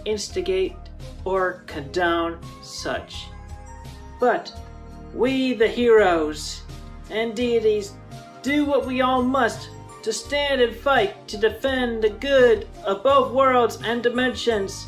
instigate or condone such. But we, the heroes and deities, do what we all must to stand and fight to defend the good of both worlds and dimensions.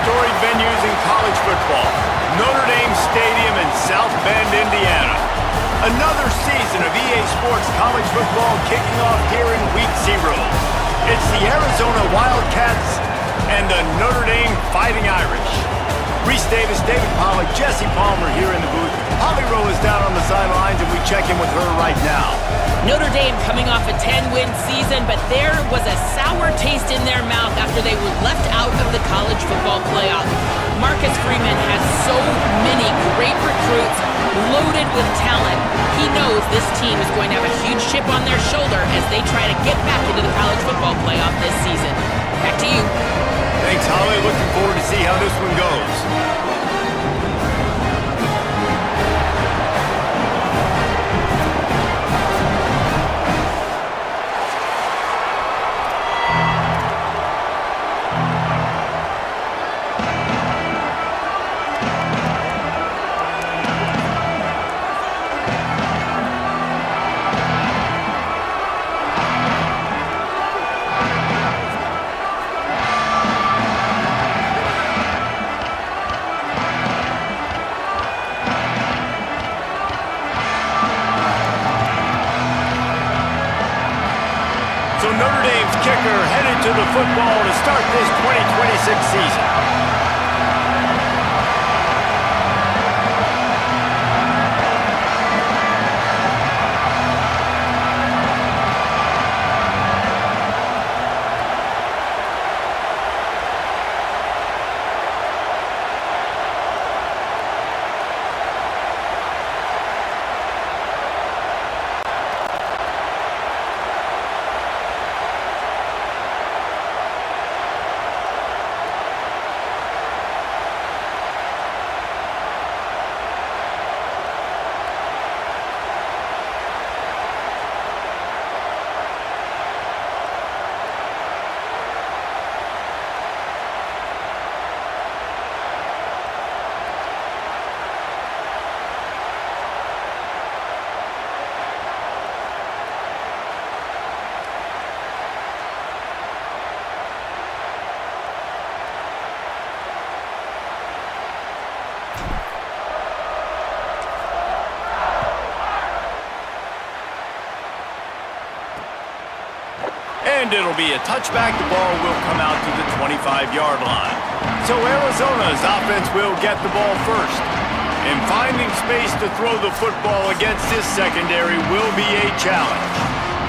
storied venues in college football, Notre Dame Stadium in South Bend, Indiana. Another season of EA Sports college football kicking off here in Week 0. It's the Arizona Wildcats and the Notre Dame Fighting Irish. Reese Davis, David Pollack, Jesse Palmer here in the booth. Holly Rowe is down on the sidelines, and we check in with her right now. Notre Dame coming off a 10-win season, but there was a sour taste in their mouth after they were left out of the college football playoff. Marcus Freeman has so many great recruits loaded with talent. He knows this team is going to have a huge chip on their shoulder as they try to get back into the college football playoff this season. Back to you. Thanks, Holly. Looking forward to see how this one goes. So Notre Dame's kicker headed to the football to start this 2026 season. And it'll be a touchback. The ball will come out to the 25-yard line. So Arizona's offense will get the ball first. And finding space to throw the football against this secondary will be a challenge.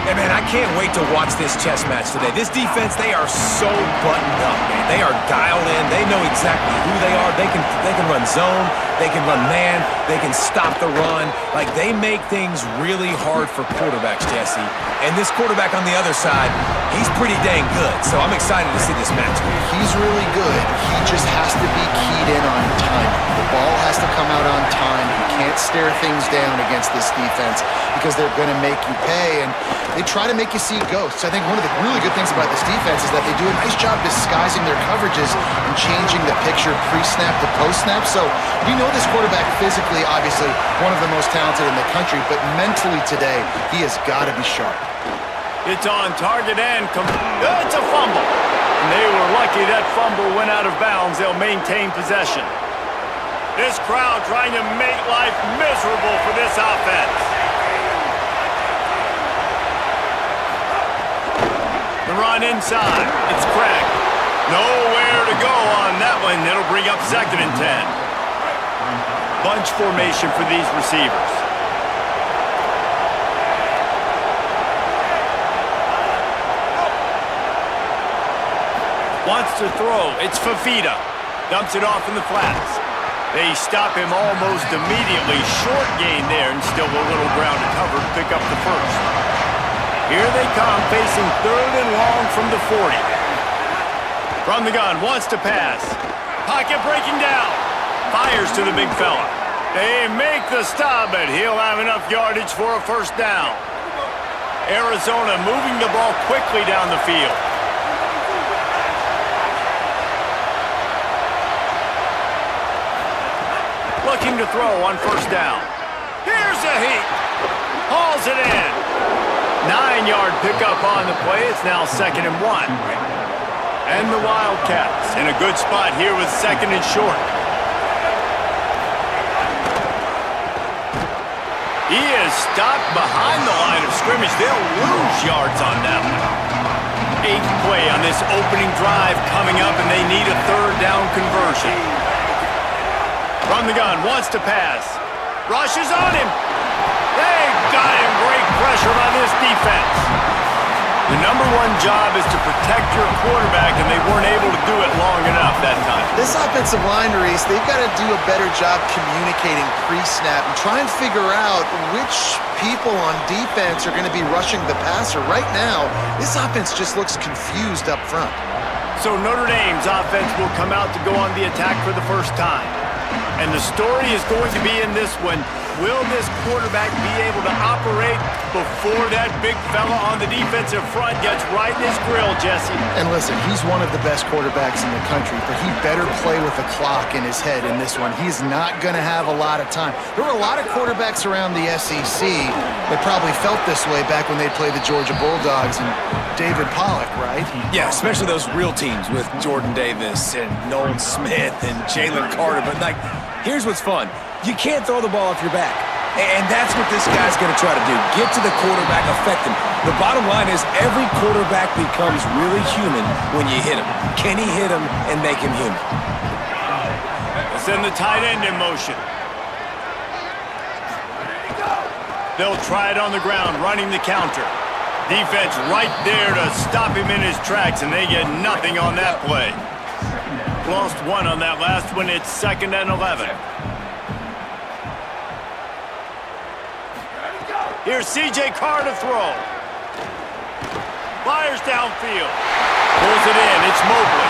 Hey, man, I can't wait to watch this chess match today. This defense, they are so buttoned up, man. They are dialed in. They know exactly who they are. They can run zone. They can run man. They can stop the run. Like, they make things really hard for quarterbacks, Jesse. And this quarterback on the other side, he's pretty dang good. So I'm excited to see this match. He's really good. He just has to be keyed in on timing. The ball has to come out on time. You can't stare things down against this defense because they're going to make you pay. And they try to make you see ghosts. I think one of the really good things about this defense is that they do a nice job disguising their coverages and changing the picture pre-snap to post-snap. So we know this quarterback physically, obviously, one of the most talented in the country, but mentally today, he has got to be sharp. It's on target and it's a fumble. And they were lucky that fumble went out of bounds. They'll maintain possession. This crowd trying to make life miserable for this offense. The run inside. It's Craig. Nowhere to go on that one. It'll bring up 2nd and 10. Bunch formation for these receivers. Wants to throw. It's Fafita. Dumps it off in the flats. They stop him almost immediately. Short gain there and still a little ground to cover to pick up the first. Here they come, facing 3rd and long from the 40. From the gun, wants to pass. Pocket breaking down. Fires to the big fella. They make the stop, but he'll have enough yardage for a first down. Arizona moving the ball quickly down the field. Looking to throw on first down. Here's a heat. Hauls it in. 9-yard pickup on the play. It's now 2nd and 1. And the Wildcats in a good spot here with second and short. He is stopped behind the line of scrimmage. They'll lose yards on that one. 8th play on this opening drive coming up, and they need a third down conversion. From the gun, wants to pass. Rushes on him. They got him. Great pressure by this defense. The number one job is to protect your quarterback, and they weren't able to do it long enough that time. This offensive line, Reese, they've got to do a better job communicating pre-snap and try and figure out which people on defense are going to be rushing the passer. Right now, this offense just looks confused up front. So Notre Dame's offense will come out to go on the attack for the first time. And the story is going to be in this one. Will this quarterback be able to operate before that big fella on the defensive front gets right in his grill, Jesse? And listen, he's one of the best quarterbacks in the country, but he better play with the clock in his head in this one. He's not going to have a lot of time. There were a lot of quarterbacks around the SEC that probably felt this way back when they played the Georgia Bulldogs and David Pollock, right? Yeah, especially those real teams with Jordan Davis and Nolan Smith and Jalen Carter. But, like, here's what's fun. You can't throw the ball off your back. And that's what this guy's going to try to do. Get to the quarterback, affect him. The bottom line is every quarterback becomes really human when you hit him. Can he hit him and make him human? Send the tight end in motion. They'll try it on the ground, running the counter. Defense right there to stop him in his tracks, and they get nothing on that play. Lost one on that last one. It's 2nd and 11. Here's C.J. Carr to throw. Fires downfield. Pulls it in. It's Mobley.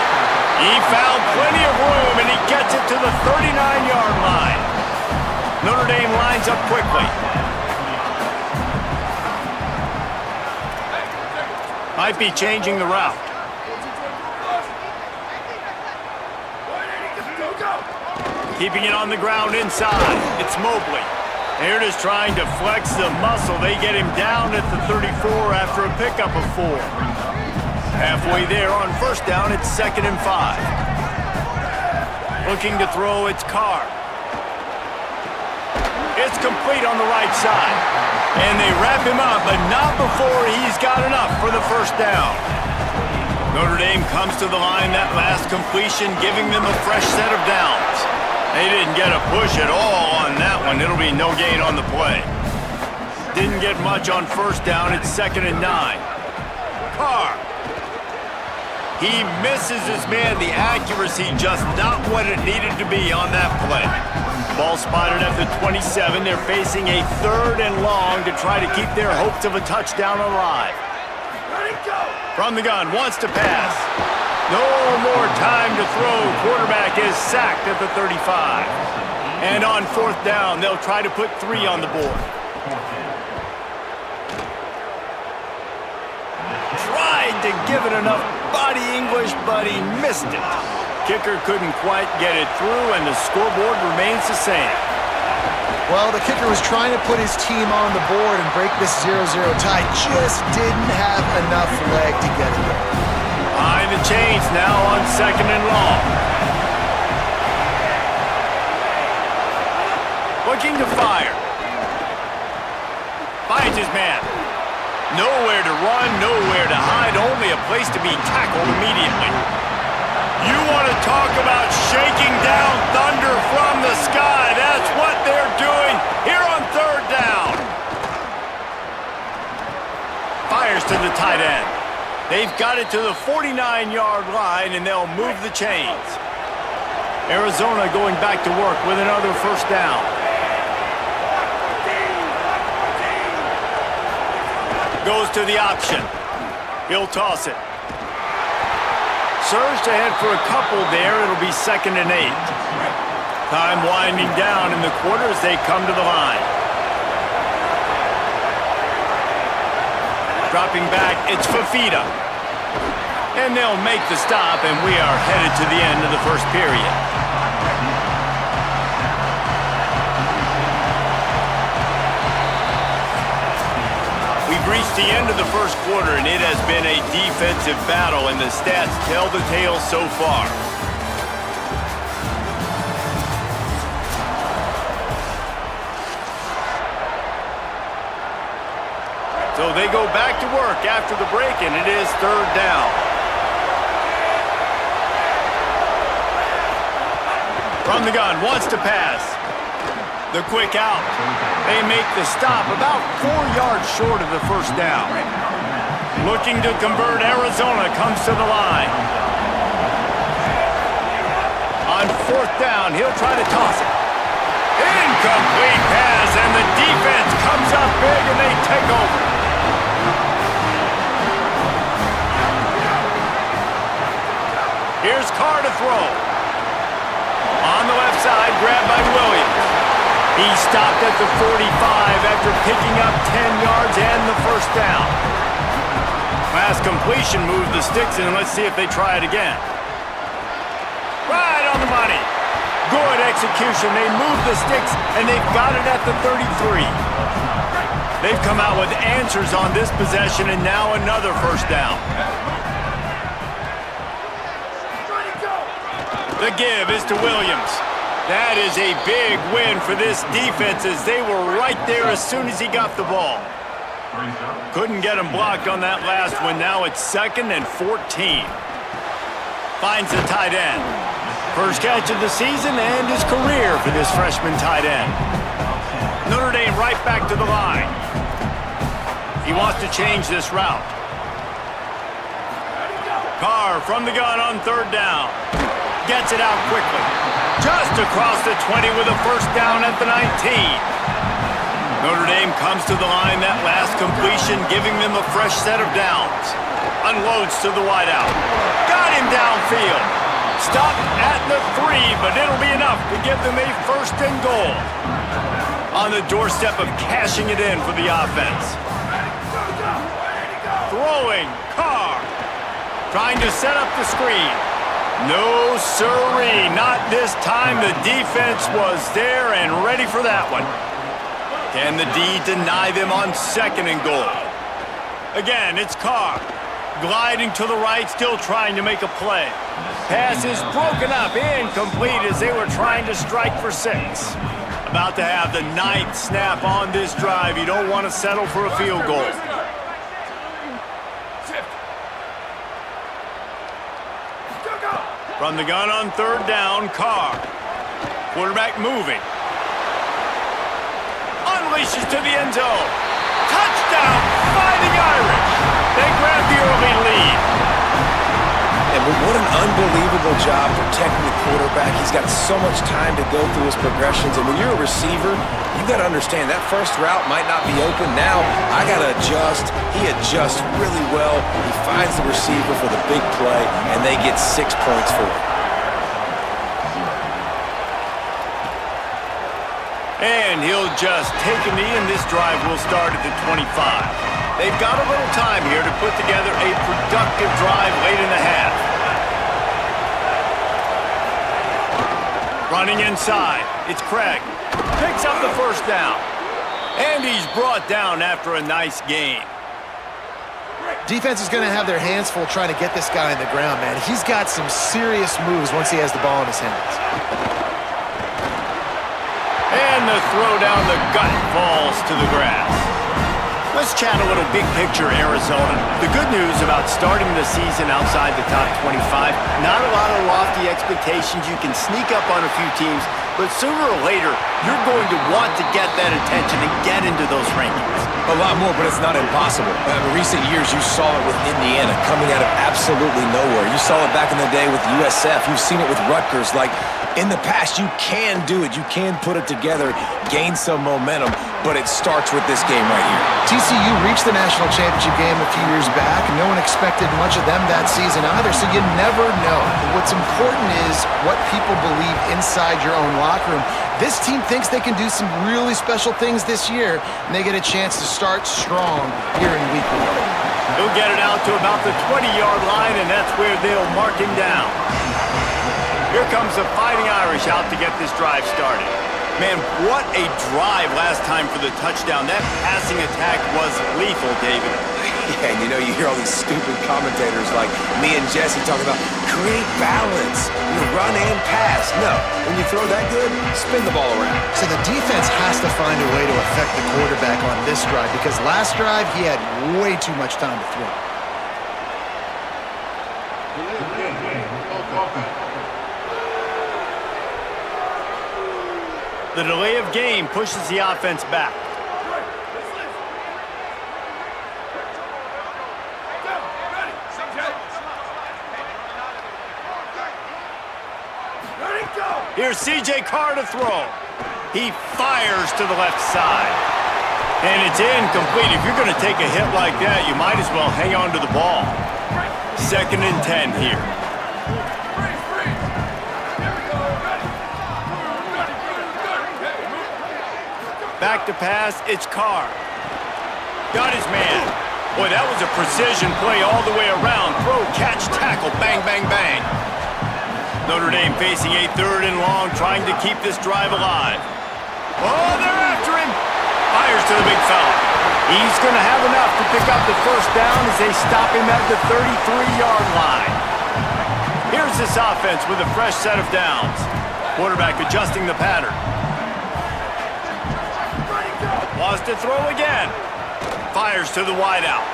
He found plenty of room, and he gets it to the 39-yard line. Notre Dame lines up quickly. Might be changing the route. Keeping it on the ground inside. It's Mobley. They're just trying to flex the muscle. They get him down at the 34 after a pickup of 4. Halfway there on first down, it's 2nd and 5. Looking to throw, it's Carr. It's complete on the right side. And they wrap him up, but not before he's got enough for the first down. Notre Dame comes to the line that last completion, giving them a fresh set of downs. They didn't get a push at all on that one. It'll be no gain on the play. Didn't get much on first down. It's 2nd and 9. Carr. He misses his man. The accuracy just not what it needed to be on that play. Ball spotted at the 27. They're facing a 3rd and long to try to keep their hopes of a touchdown alive. From the gun, wants to pass. No more time to throw. Quarterback is sacked at the 35. And on 4th down, they'll try to put 3 on the board. Tried to give it enough body English, but he missed it. Kicker couldn't quite get it through, and the scoreboard remains the same. Well, the kicker was trying to put his team on the board and break this 0-0 tie. Just didn't have enough leg to get it there. Behind the chains now on 2nd and long. Looking to fire. Finds his man. Nowhere to run, nowhere to hide, only a place to be tackled immediately. You want to talk about shaking down thunder from the sky. That's what they're doing here on 3rd down. Fires to the tight end. They've got it to the 49-yard line, and they'll move the chains. Arizona going back to work with another first down. Goes to the option. He'll toss it. Surged ahead for a couple there. It'll be 2nd and 8. Time winding down in the quarter as they come to the line. Dropping back, it's Fafita. And they'll make the stop, and we are headed to the end of the first period. We've reached the end of the first quarter, and it has been a defensive battle, and the stats tell the tale so far. So they go back to work after the break, and it is third down. From the gun, wants to pass. The quick out. They make the stop about 4 yards short of the first down. Looking to convert, Arizona comes to the line. On fourth down, he'll try to toss it. Incomplete pass, and the defense comes up big, and they take over. Here's Carr to throw. On the left side, grabbed by Williams. He stopped at the 45 after picking up 10 yards and the first down. Last completion moved the sticks in. Let's see if they try it again. Right on the money. Good execution. They moved the sticks, and they've got it at the 33. They've come out with answers on this possession, and now another first down. The give is to Williams. That is a big win for this defense, as they were right there as soon as he got the ball. Couldn't get him blocked on that last one. Now it's 2nd and 14. Finds the tight end. First catch of the season and his career for this freshman tight end. Notre Dame right back to the line. He wants to change this route. Carr from the gun on third down. Gets it out quickly. Just across the 20 with a first down at the 19. Notre Dame comes to the line that last completion, giving them a fresh set of downs. Unloads to the wideout. Got him downfield. Stopped at the 3, but it'll be enough to give them a first and goal. On the doorstep of cashing it in for the offense. Throwing, Carr. Trying to set up the screen. No sirree, not this time. The defense was there and ready for that one. Can the D deny them on 2nd and goal? Again, it's Carr. Gliding to the right, still trying to make a play. Pass is broken up, incomplete as they were trying to strike for 6. About to have the 9th snap on this drive. You don't want to settle for a field goal. From the gun on third down, Carr. Quarterback moving. Unleashes to the end zone. Touchdown, Fighting Irish. They grab the early lead. And what an unbelievable job protecting the quarterback. He's got so much time to go through his progressions. And when you're a receiver, you got to understand that first route might not be open. Now, I got to adjust. He adjusts really well. He finds the receiver for the big play, and they get 6 points for it. And he'll just take a knee, and this drive will start at the 25. They've got a little time here to put together a productive drive late in the half. Running inside, it's Craig. Picks up the first down. And he's brought down after a nice gain. Defense is going to have their hands full trying to get this guy on the ground, man. He's got some serious moves once he has the ball in his hands. And the throw down the gut falls to the grass. Let's chat a little big picture Arizona. The good news about starting the season outside the top 25, not a lot of lofty expectations. You can sneak up on a few teams, but sooner or later, you're going to want to get that attention and get into those rankings. A lot more, but it's not impossible. In recent years, you saw it with Indiana coming out of absolutely nowhere. You saw it back in the day with USF. You've seen it with Rutgers. Like, in the past, you can do it. You can put it together, gain some momentum, but it starts with this game right here. TCU reached the national championship game a few years back. No one expected much of them that season either, so you never know. What's important is what people believe inside your own locker room. This team thinks they can do some really special things this year, and they get a chance to start strong here in week 1. He'll get it out to about the 20-yard line, and that's where they'll mark him down. Here comes the Fighting Irish out to get this drive started. Man, what a drive last time for the touchdown. That passing attack was lethal, David. Yeah, and you hear all these stupid commentators like me and Jesse talking about create balance, run and pass. No, when you throw that good, spin the ball around. So the defense has to find a way to affect the quarterback on this drive because last drive he had way too much time to throw. The delay of game pushes the offense back. Here's C.J. Carr to throw. He fires to the left side. And it's incomplete. If you're going to take a hit like that, you might as well hang on to the ball. 2nd and 10 here. Back to pass, it's Carr. Got his man. Boy, that was a precision play all the way around. Throw, catch, tackle, bang, bang, bang. Notre Dame facing a 3rd and long, trying to keep this drive alive. Oh, they're after him. Fires to the big fella. He's going to have enough to pick up the 1st down as they stop him at the 33-yard line. Here's this offense with a fresh set of downs. Quarterback adjusting the pattern. Wants to throw again. Fires to the wideout.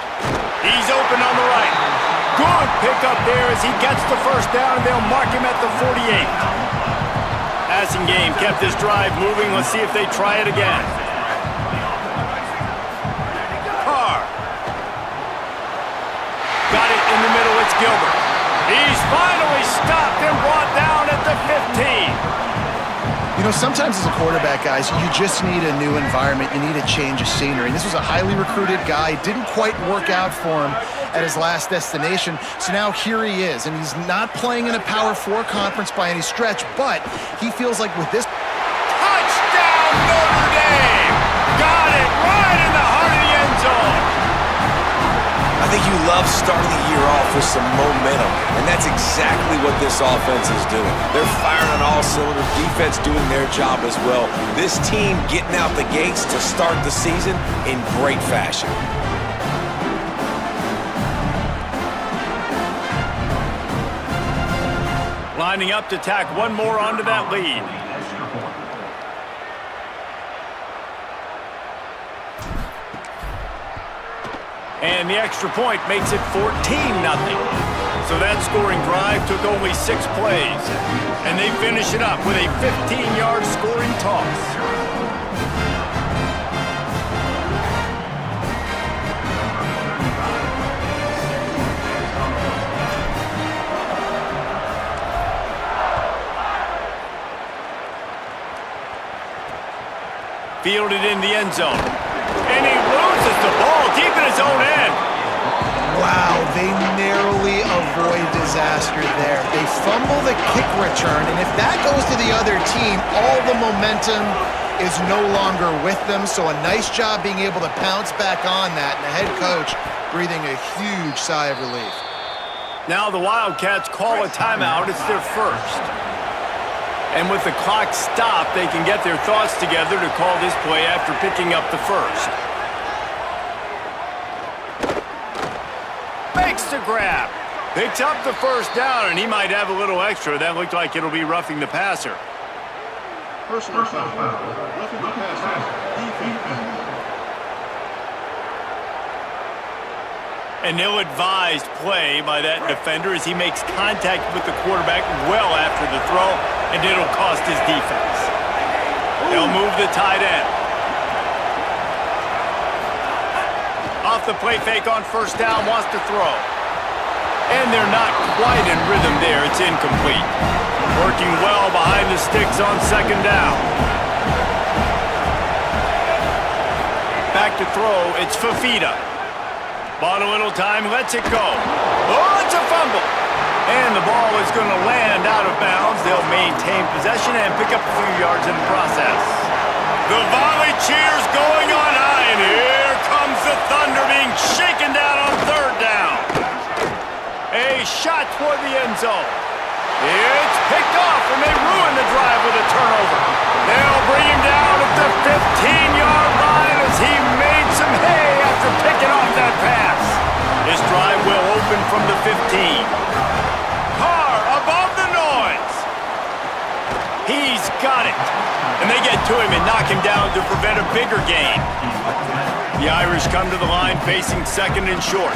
He's open on the right. Good pickup there as he gets the 1st down, and they'll mark him at the 48. Passing game kept this drive moving. Let's see if they try it again. Carr. Got it in the middle. It's Gilbert. He's finally stopped and brought down at the 15. Sometimes as a quarterback, guys, you just need a new environment. You need a change of scenery. And this was a highly recruited guy. Didn't quite work out for him at his last destination. So now here he is. And he's not playing in a Power 4 conference by any stretch, but he feels like with this... Touchdown, Notre Dame! Got it right in the heart of the end zone. I think you love starting the year off with some momentum, and that's exactly what this offense is doing. They're firing on all cylinders, defense doing their job as well. This team getting out the gates to start the season in great fashion. Lining up to tack one more onto that lead. And the extra point makes it 14-0. So that scoring drive took only 6 plays. And they finish it up with a 15-yard scoring toss. Fielded in the end zone. And he loses the ball deep in his own end. Wow, they narrowly avoid disaster there. They fumble the kick return, and if that goes to the other team, all the momentum is no longer with them. So a nice job being able to pounce back on that, and the head coach breathing a huge sigh of relief. Now the Wildcats call a timeout. It's their 1st. And with the clock stopped, they can get their thoughts together to call this play after picking up the 1st. Makes the grab. Picks up the 1st down, and he might have a little extra. That looked like it'll be roughing the passer. Personal foul. Roughing the passer. Defense. An ill-advised play by that defender as he makes contact with the quarterback well after the throw, and it'll cost his defense. They'll move the tight end. Off the play fake on 1st down, wants to throw. And they're not quite in rhythm there. It's incomplete. Working well behind the sticks on 2nd down. Back to throw, it's Fafita. Bought a little time, lets it go. Oh, it's a fumble. And the ball is going to land out of bounds. They'll maintain possession and pick up a few yards in the process. The volley cheers going on high, and here comes the Thunder being shaken down on 3rd down. A shot toward the end zone. It's picked off, and they ruin the drive with a turnover. They'll bring him down at the 15-yard line as he made some hay after picking off that pass. This drive will open from the 15. Carr above the noise. He's got it. And they get to him and knock him down to prevent a bigger gain. The Irish come to the line facing second and short.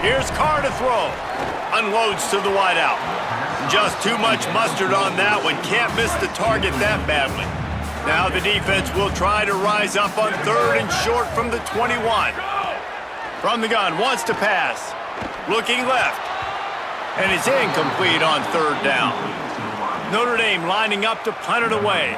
Here's Carr to throw. Unloads to the wideout. Just too much mustard on that one. Can't miss the target that badly. Now the defense will try to rise up on third and short from the 21. From the gun, wants to pass. Looking left. And it's incomplete on third down. Notre Dame lining up to punt it away.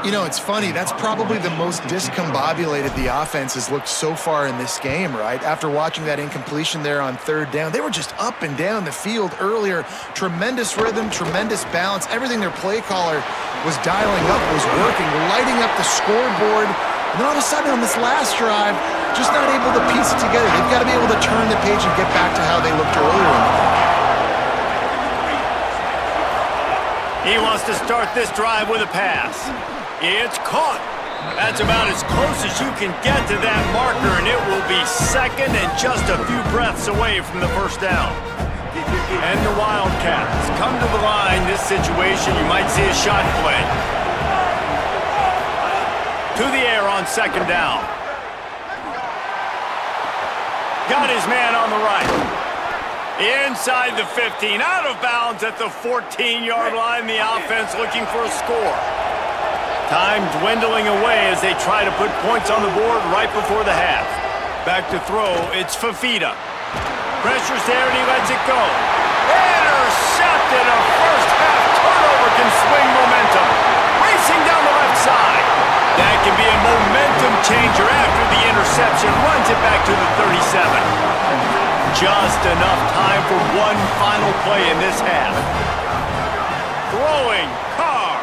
You know, it's funny. That's probably the most discombobulated the offense has looked so far in this game, right? After watching that incompletion there on third down, they were just up and down the field earlier. Tremendous rhythm, tremendous balance. Everything their play caller was dialing up was working, lighting up the scoreboard. And then all of a sudden on this last drive, just not able to piece it together. They've got to be able to turn the page and get back to how they looked earlier in the game. He wants to start this drive with a pass. It's caught. That's about as close as you can get to that marker, and it will be second and just a few breaths away from the first down. And the Wildcats come to the line. This situation, you might see a shot play. To the air on second down. Got his man on the right. Inside the 15, out of bounds at the 14-yard line. The offense looking for a score. Time dwindling away as they try to put points on the board right before the half. Back to throw, it's Fafita. Pressure's there and he lets it go. Intercepted. A first-half turnover can swing momentum. Racing down the left side. That can be a momentum changer after the interception. Runs it back to the 37. Just enough time for one final play in this half. Throwing, Carr.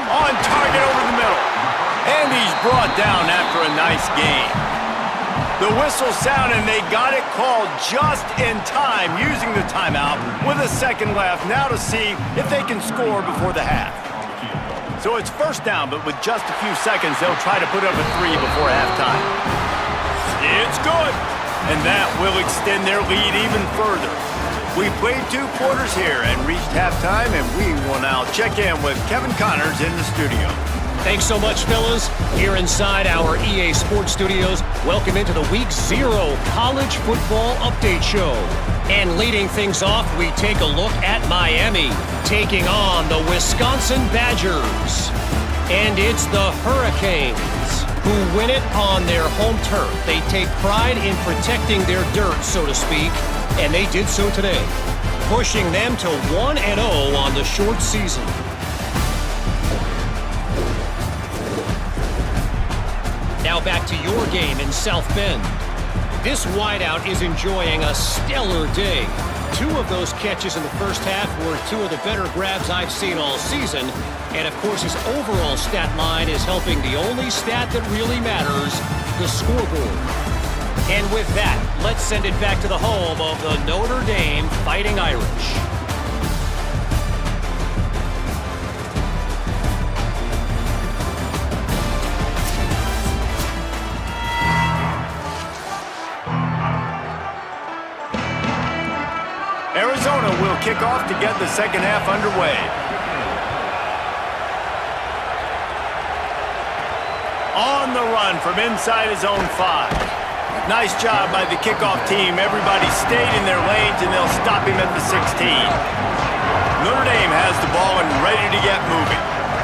On target over the middle. And he's brought down after a nice gain. The whistle sound and they got it called just in time using the timeout with a second left now to see if they can score before the half. So it's first down, but with just a few seconds, they'll try to put up a 3 before halftime. It's good. And that will extend their lead even further. We played 2 quarters here and reached halftime, and we will now check in with Kevin Connors in the studio. Thanks so much, fellas. Here inside our EA Sports Studios, welcome into the Week 0 College Football Update Show. And leading things off, we take a look at Miami, taking on the Wisconsin Badgers. And it's the Hurricanes who win it on their home turf. They take pride in protecting their dirt, so to speak, and they did so today, pushing them to 1-0 on the short season. Now back to your game in South Bend. This wideout is enjoying a stellar day. 2 of those catches in the first half were 2 of the better grabs I've seen all season. And of course, his overall stat line is helping the only stat that really matters, the scoreboard. And with that, let's send it back to the home of the Notre Dame Fighting Irish. Arizona will kick off to get the second half underway. On the run from inside his own 5. Nice job by the kickoff team. Everybody stayed in their lanes, and they'll stop him at the 16. Notre Dame has the ball and ready to get moving.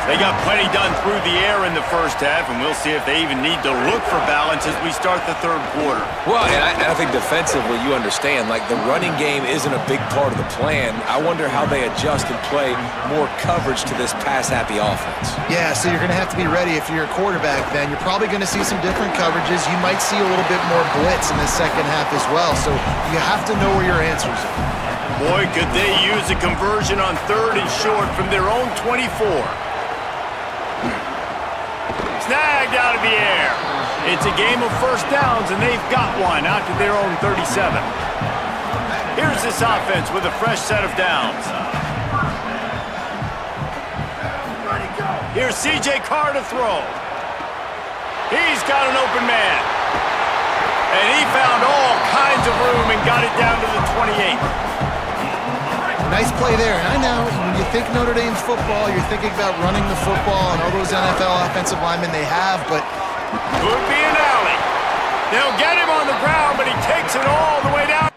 They got plenty done through the air in the first half, and we'll see if they even need to look for balance as we start the third quarter. Well, and I think defensively, you understand, like the running game isn't a big part of the plan. I wonder how they adjust and play more coverage to this pass-happy offense. Yeah, so you're going to have to be ready if you're a quarterback then. You're probably going to see some different coverages. You might see a little bit more blitz in the second half as well, so you have to know where your answers are. Boy, could they use a conversion on third and short from their own 24. Snagged out of the air. It's a game of first downs, and they've got one out to their own 37. Here's this offense with a fresh set of downs. Here's C.J. Carr to throw. He's got an open man. And he found all kinds of room and got it down to the 28. Nice play there. And I know when you think Notre Dame's football, you're thinking about running the football and all those NFL offensive linemen they have, but Could be an alley. They'll get him on the ground, but he takes it all the way down.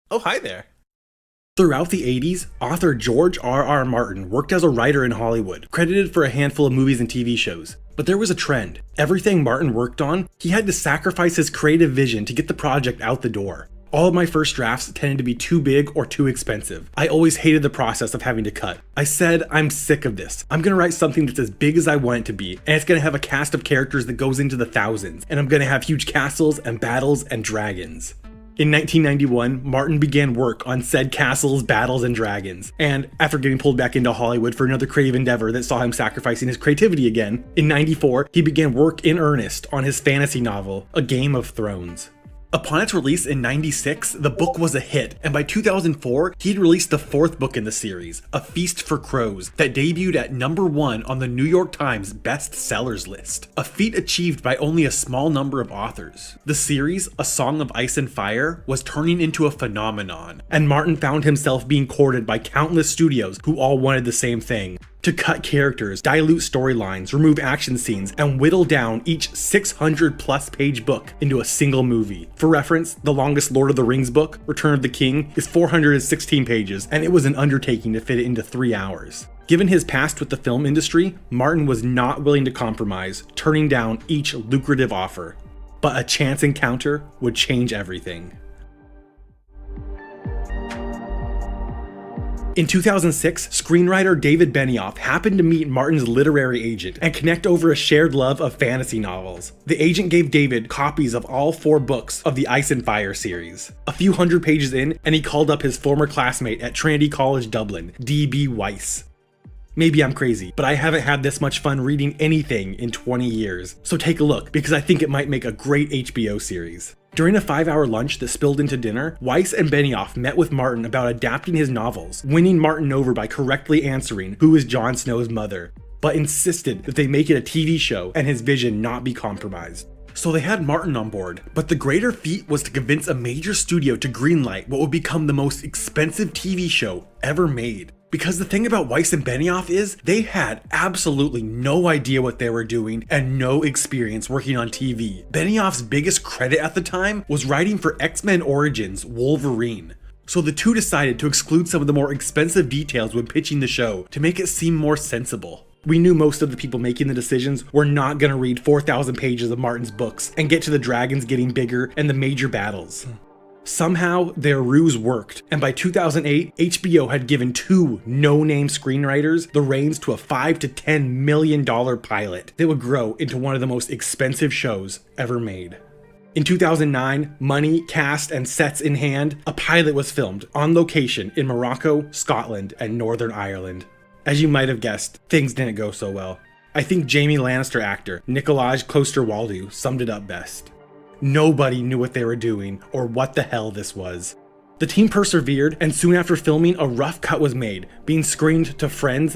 Oh, hi there. Throughout the 80s, author George R.R. Martin worked as a writer in Hollywood, credited for a handful of movies and TV shows. But there was a trend. Everything Martin worked on, he had to sacrifice his creative vision to get the project out the door. All of my first drafts tended to be too big or too expensive. I always hated the process of having to cut. I said, I'm sick of this. I'm gonna write something that's as big as I want it to be, and it's gonna have a cast of characters that goes into the thousands, and I'm gonna have huge castles and battles and dragons. In 1991, Martin began work on said Castles, Battles, and Dragons, and after getting pulled back into Hollywood for another creative endeavor that saw him sacrificing his creativity again, in 94, he began work in earnest on his fantasy novel, A Game of Thrones. Upon its release in 96, the book was a hit, and by 2004, he'd released the fourth book in the series, A Feast for Crows, that debuted at #1 on the New York Times bestsellers list, a feat achieved by only a small number of authors. The series, A Song of Ice and Fire, was turning into a phenomenon, and Martin found himself being courted by countless studios who all wanted the same thing: to cut characters, dilute storylines, remove action scenes, and whittle down each 600+ page book into a single movie. For reference, the longest Lord of the Rings book, Return of the King, is 416 pages, and it was an undertaking to fit it into 3 hours. Given his past with the film industry, Martin was not willing to compromise, turning down each lucrative offer. But a chance encounter would change everything. In 2006, screenwriter David Benioff happened to meet Martin's literary agent and connect over a shared love of fantasy novels. The agent gave David copies of all 4 books of the Ice and Fire series. A few hundred pages in, and he called up his former classmate at Trinity College Dublin, D.B. Weiss. Maybe I'm crazy, but I haven't had this much fun reading anything in 20 years. So take a look, because I think it might make a great HBO series. During a 5-hour lunch that spilled into dinner, Weiss and Benioff met with Martin about adapting his novels, winning Martin over by correctly answering who is Jon Snow's mother, but insisted that they make it a TV show and his vision not be compromised. So they had Martin on board, but the greater feat was to convince a major studio to greenlight what would become the most expensive TV show ever made. Because the thing about Weiss and Benioff is, they had absolutely no idea what they were doing and no experience working on TV. Benioff's biggest credit at the time was writing for X-Men Origins Wolverine. So the two decided to exclude some of the more expensive details when pitching the show to make it seem more sensible. We knew most of the people making the decisions were not going to read 4,000 pages of Martin's books and get to the dragons getting bigger and the major battles. Somehow, their ruse worked, and by 2008, HBO had given 2 no-name screenwriters the reins to a $5 to $10 million pilot that would grow into one of the most expensive shows ever made. In 2009, money, cast, and sets in hand, a pilot was filmed on location in Morocco, Scotland, and Northern Ireland. As you might have guessed, things didn't go so well. I think Jaime Lannister actor Nikolaj Coster-Waldau summed it up best. Nobody knew what they were doing or what the hell this was. The team persevered, and soon after filming, a rough cut was made, being screened to friends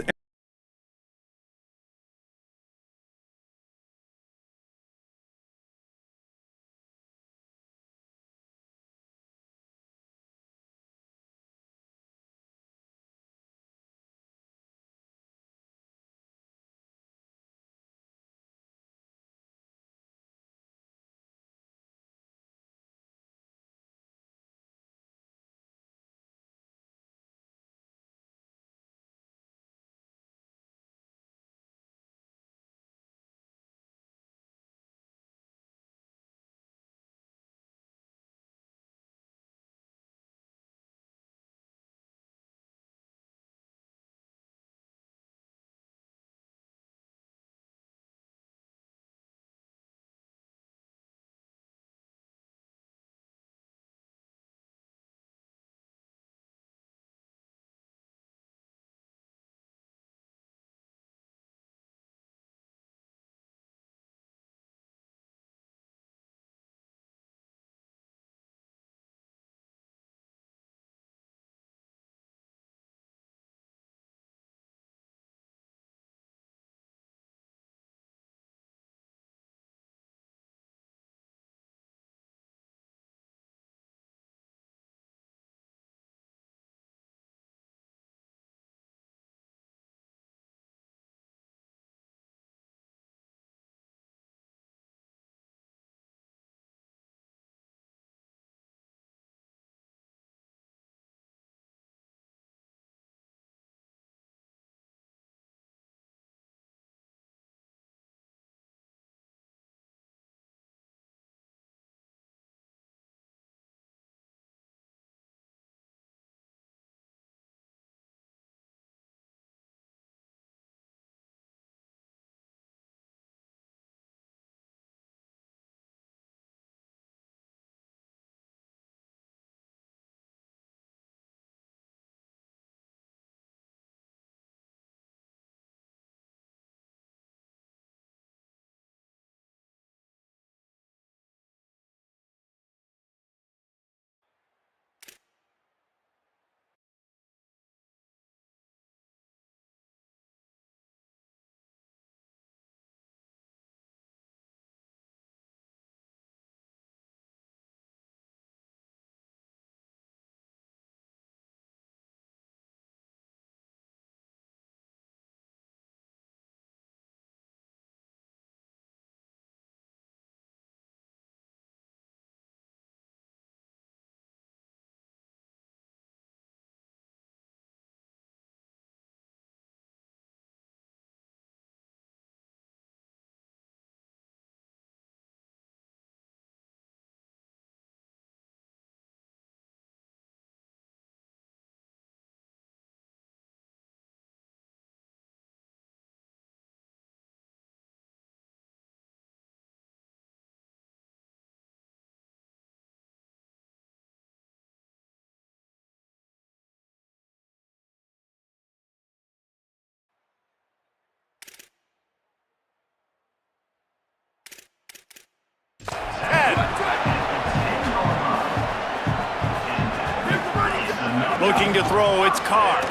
Looking to throw, it's Carr.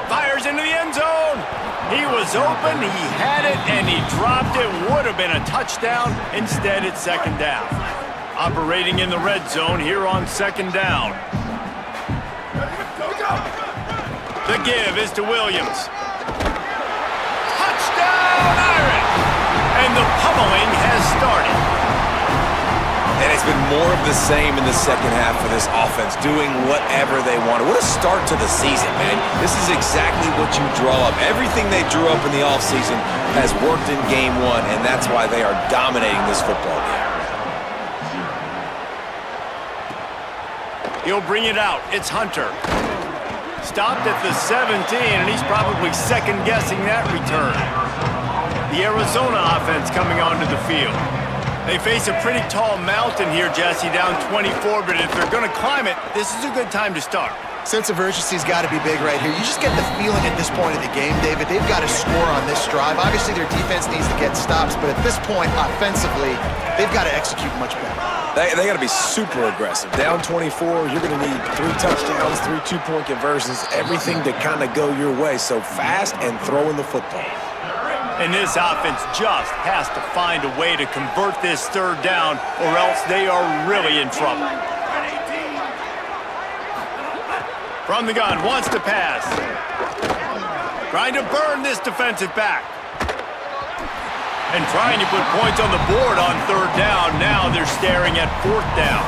Fires into the end zone. He was open, he had it, and he dropped it. Would have been a touchdown. Instead, it's second down. Operating in the red zone here on second down. The give is to Williams. Touchdown, Irish! And the pummeling has started. And it's been more of the same in the second half for this offense, doing whatever they wanted. What a start to the season, man. This is exactly what you draw up. Everything they drew up in the offseason has worked in game one, and that's why they are dominating this football game. He'll bring it out. It's Hunter. Stopped at the 17, and he's probably second-guessing that return. The Arizona offense coming onto the field. They face a pretty tall mountain here, Jesse, down 24, but if they're going to climb it, this is a good time to start. Sense of urgency's got to be big right here. You just get the feeling at this point of the game, David, they've got to score on this drive. Obviously, their defense needs to get stops, but at this point, offensively, they've got to execute much better. They got to be super aggressive. Down 24, you're going to need 3 touchdowns, 3 two-point conversions, everything to kind of go your way. So fast and throwing the football. And this offense just has to find a way to convert this third down, or else they are really in trouble. From the gun, wants to pass. Trying to burn this defensive back. And trying to put points on the board on third down. Now they're staring at fourth down.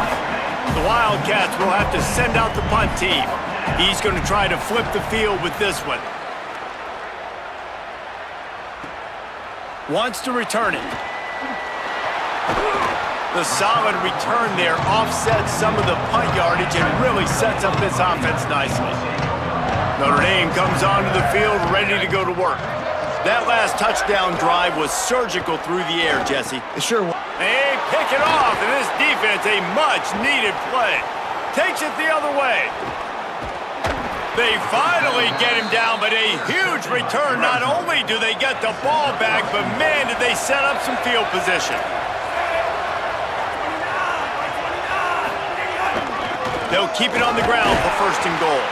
The Wildcats will have to send out the punt team. He's going to try to flip the field with this one. Wants to return it. The solid return there offsets some of the punt yardage and really sets up this offense nicely. Notre Dame comes onto the field ready to go to work. That last touchdown drive was surgical through the air, Jesse. It sure was. They pick it off, and this defense, a much-needed play. Takes it the other way. They finally get him down, but a huge return. Not only do they get the ball back, but man, did they set up some field position. They'll keep it on the ground for first and goal.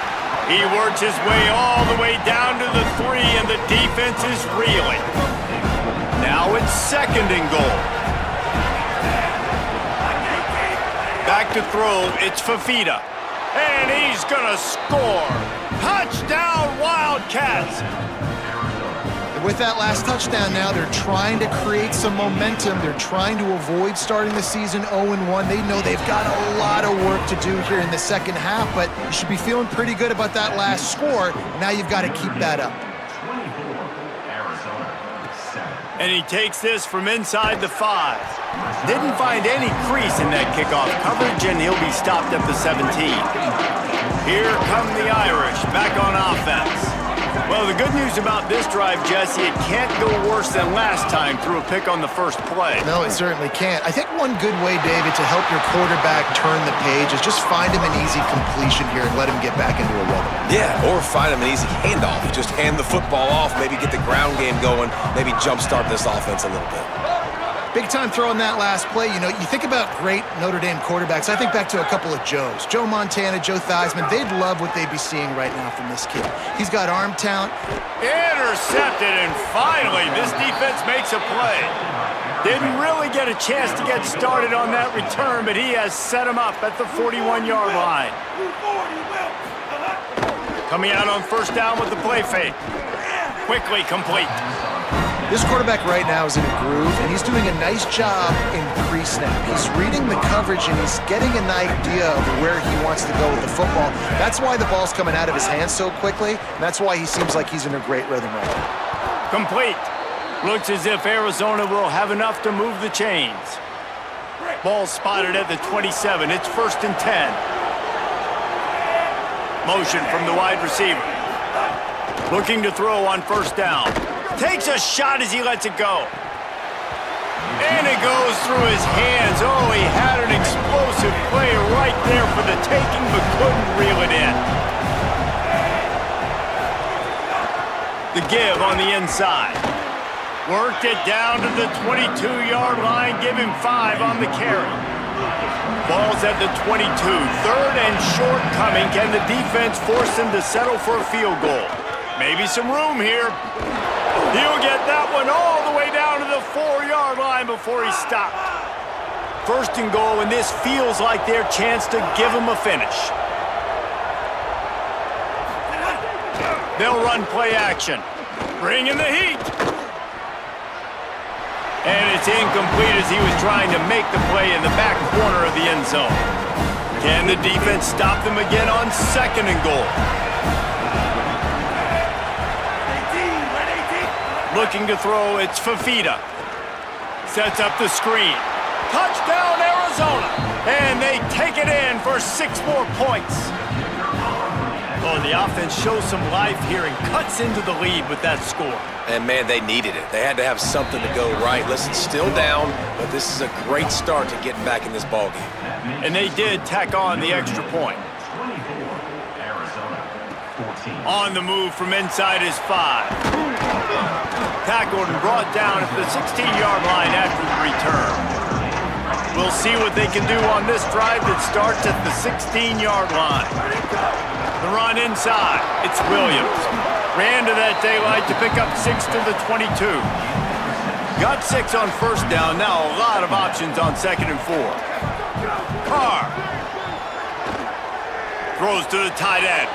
He works his way all the way down to the 3, and the defense is reeling. Now it's second and goal. Back to throw, it's Fafita. And he's gonna score. Touchdown, Wildcats! And with that last touchdown now, they're trying to create some momentum. They're trying to avoid starting the season 0-1. They know they've got a lot of work to do here in the second half, but you should be feeling pretty good about that last score. Now you've got to keep that up. And he takes this from inside the 5. Didn't find any crease in that kickoff coverage, and he'll be stopped at the 17. Here come the Irish, back on offense. Well, the good news about this drive, Jesse, it can't go worse than last time through a pick on the first play. No, it certainly can't. I think one good way, David, to help your quarterback turn the page is just find him an easy completion here and let him get back into a rhythm. Yeah, or find him an easy handoff. Just hand the football off, maybe get the ground game going, maybe jumpstart this offense a little bit. Big time throwing that last play. You know, you think about great Notre Dame quarterbacks. I think back to a couple of Joes. Joe Montana, Joe Theismann. They'd love what they'd be seeing right now from this kid. He's got arm talent. Intercepted, and finally this defense makes a play. Didn't really get a chance to get started on that return, but he has set him up at the 41-yard line. Coming out on first down with the play fake. Quickly complete. This quarterback right now is in a groove, and he's doing a nice job in pre-snap. He's reading the coverage, and he's getting an idea of where he wants to go with the football. That's why the ball's coming out of his hands so quickly, and that's why he seems like he's in a great rhythm right now. Complete. Looks as if Arizona will have enough to move the chains. Ball spotted at the 27. It's first and 10. Motion from the wide receiver. Looking to throw on first down. Takes a shot as he lets it go. And it goes through his hands. Oh, he had an explosive play right there for the taking, but couldn't reel it in. The give on the inside. Worked it down to the 22-yard line. Give him 5 on the carry. Ball's at the 22. Third and short coming. Can the defense force him to settle for a field goal? Maybe some room here. He'll get that one all the way down to the 4-yard line before he stopped. First and goal, and this feels like their chance to give him a finish. They'll run play action. Bring in the heat. And it's incomplete as he was trying to make the play in the back corner of the end zone. Can the defense stop them again on second and goal? Looking to throw, it's Fafita. Sets up the screen. Touchdown, Arizona! And they take it in for 6 more points. Oh, the offense shows some life here and cuts into the lead with that score. And, man, they needed it. They had to have something to go right. Listen, still down, but this is a great start to getting back in this ballgame. And they did tack on the extra point. On the move from inside his 5. Tackled and brought down at the 16-yard line after the return. We'll see what they can do on this drive that starts at the 16-yard line. The run inside. It's Williams. Ran to that daylight to pick up 6 to the 22. Got 6 on first down. Now a lot of options on second and 4. Carr. Throws to the tight end.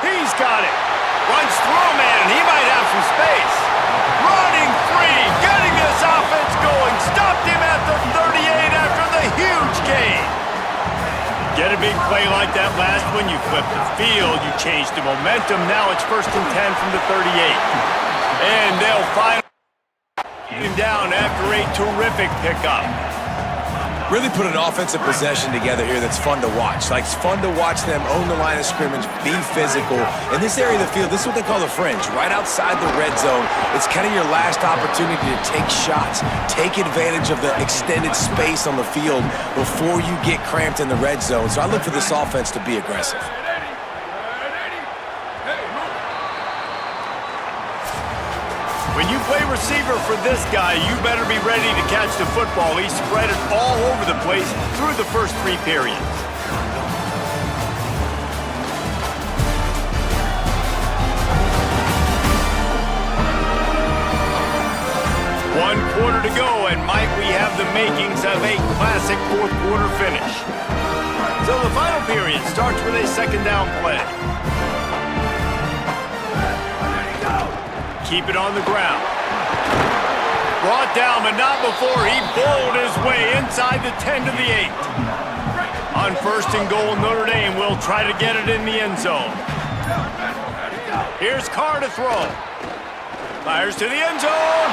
He's got it. Runs through a man. He might have some space. Running free. Getting this offense going. Stopped him at the 38 after the huge gain. Get a big play like that last one, you flip the field, you change the momentum. Now it's 1st and 10 from the 38. And they'll finally get him down after a terrific pickup. Really put an offensive possession together here that's fun to watch. Like, it's fun to watch them own the line of scrimmage, be physical. In this area of the field, this is what they call the fringe, right outside the red zone. It's kind of your last opportunity to take shots, take advantage of the extended space on the field before you get cramped in the red zone. So I look for this offense to be aggressive. When you play receiver for this guy, you better be ready to catch the football. He spread it all over the place through the first 3 periods. One quarter to go, and might we have the makings of a classic fourth quarter finish. So the final period starts with a second down play. Keep it on the ground. Brought down, but not before he bowled his way inside the 10 to the 8. On first and goal, Notre Dame will try to get it in the end zone. Here's Carr to throw. Fires to the end zone.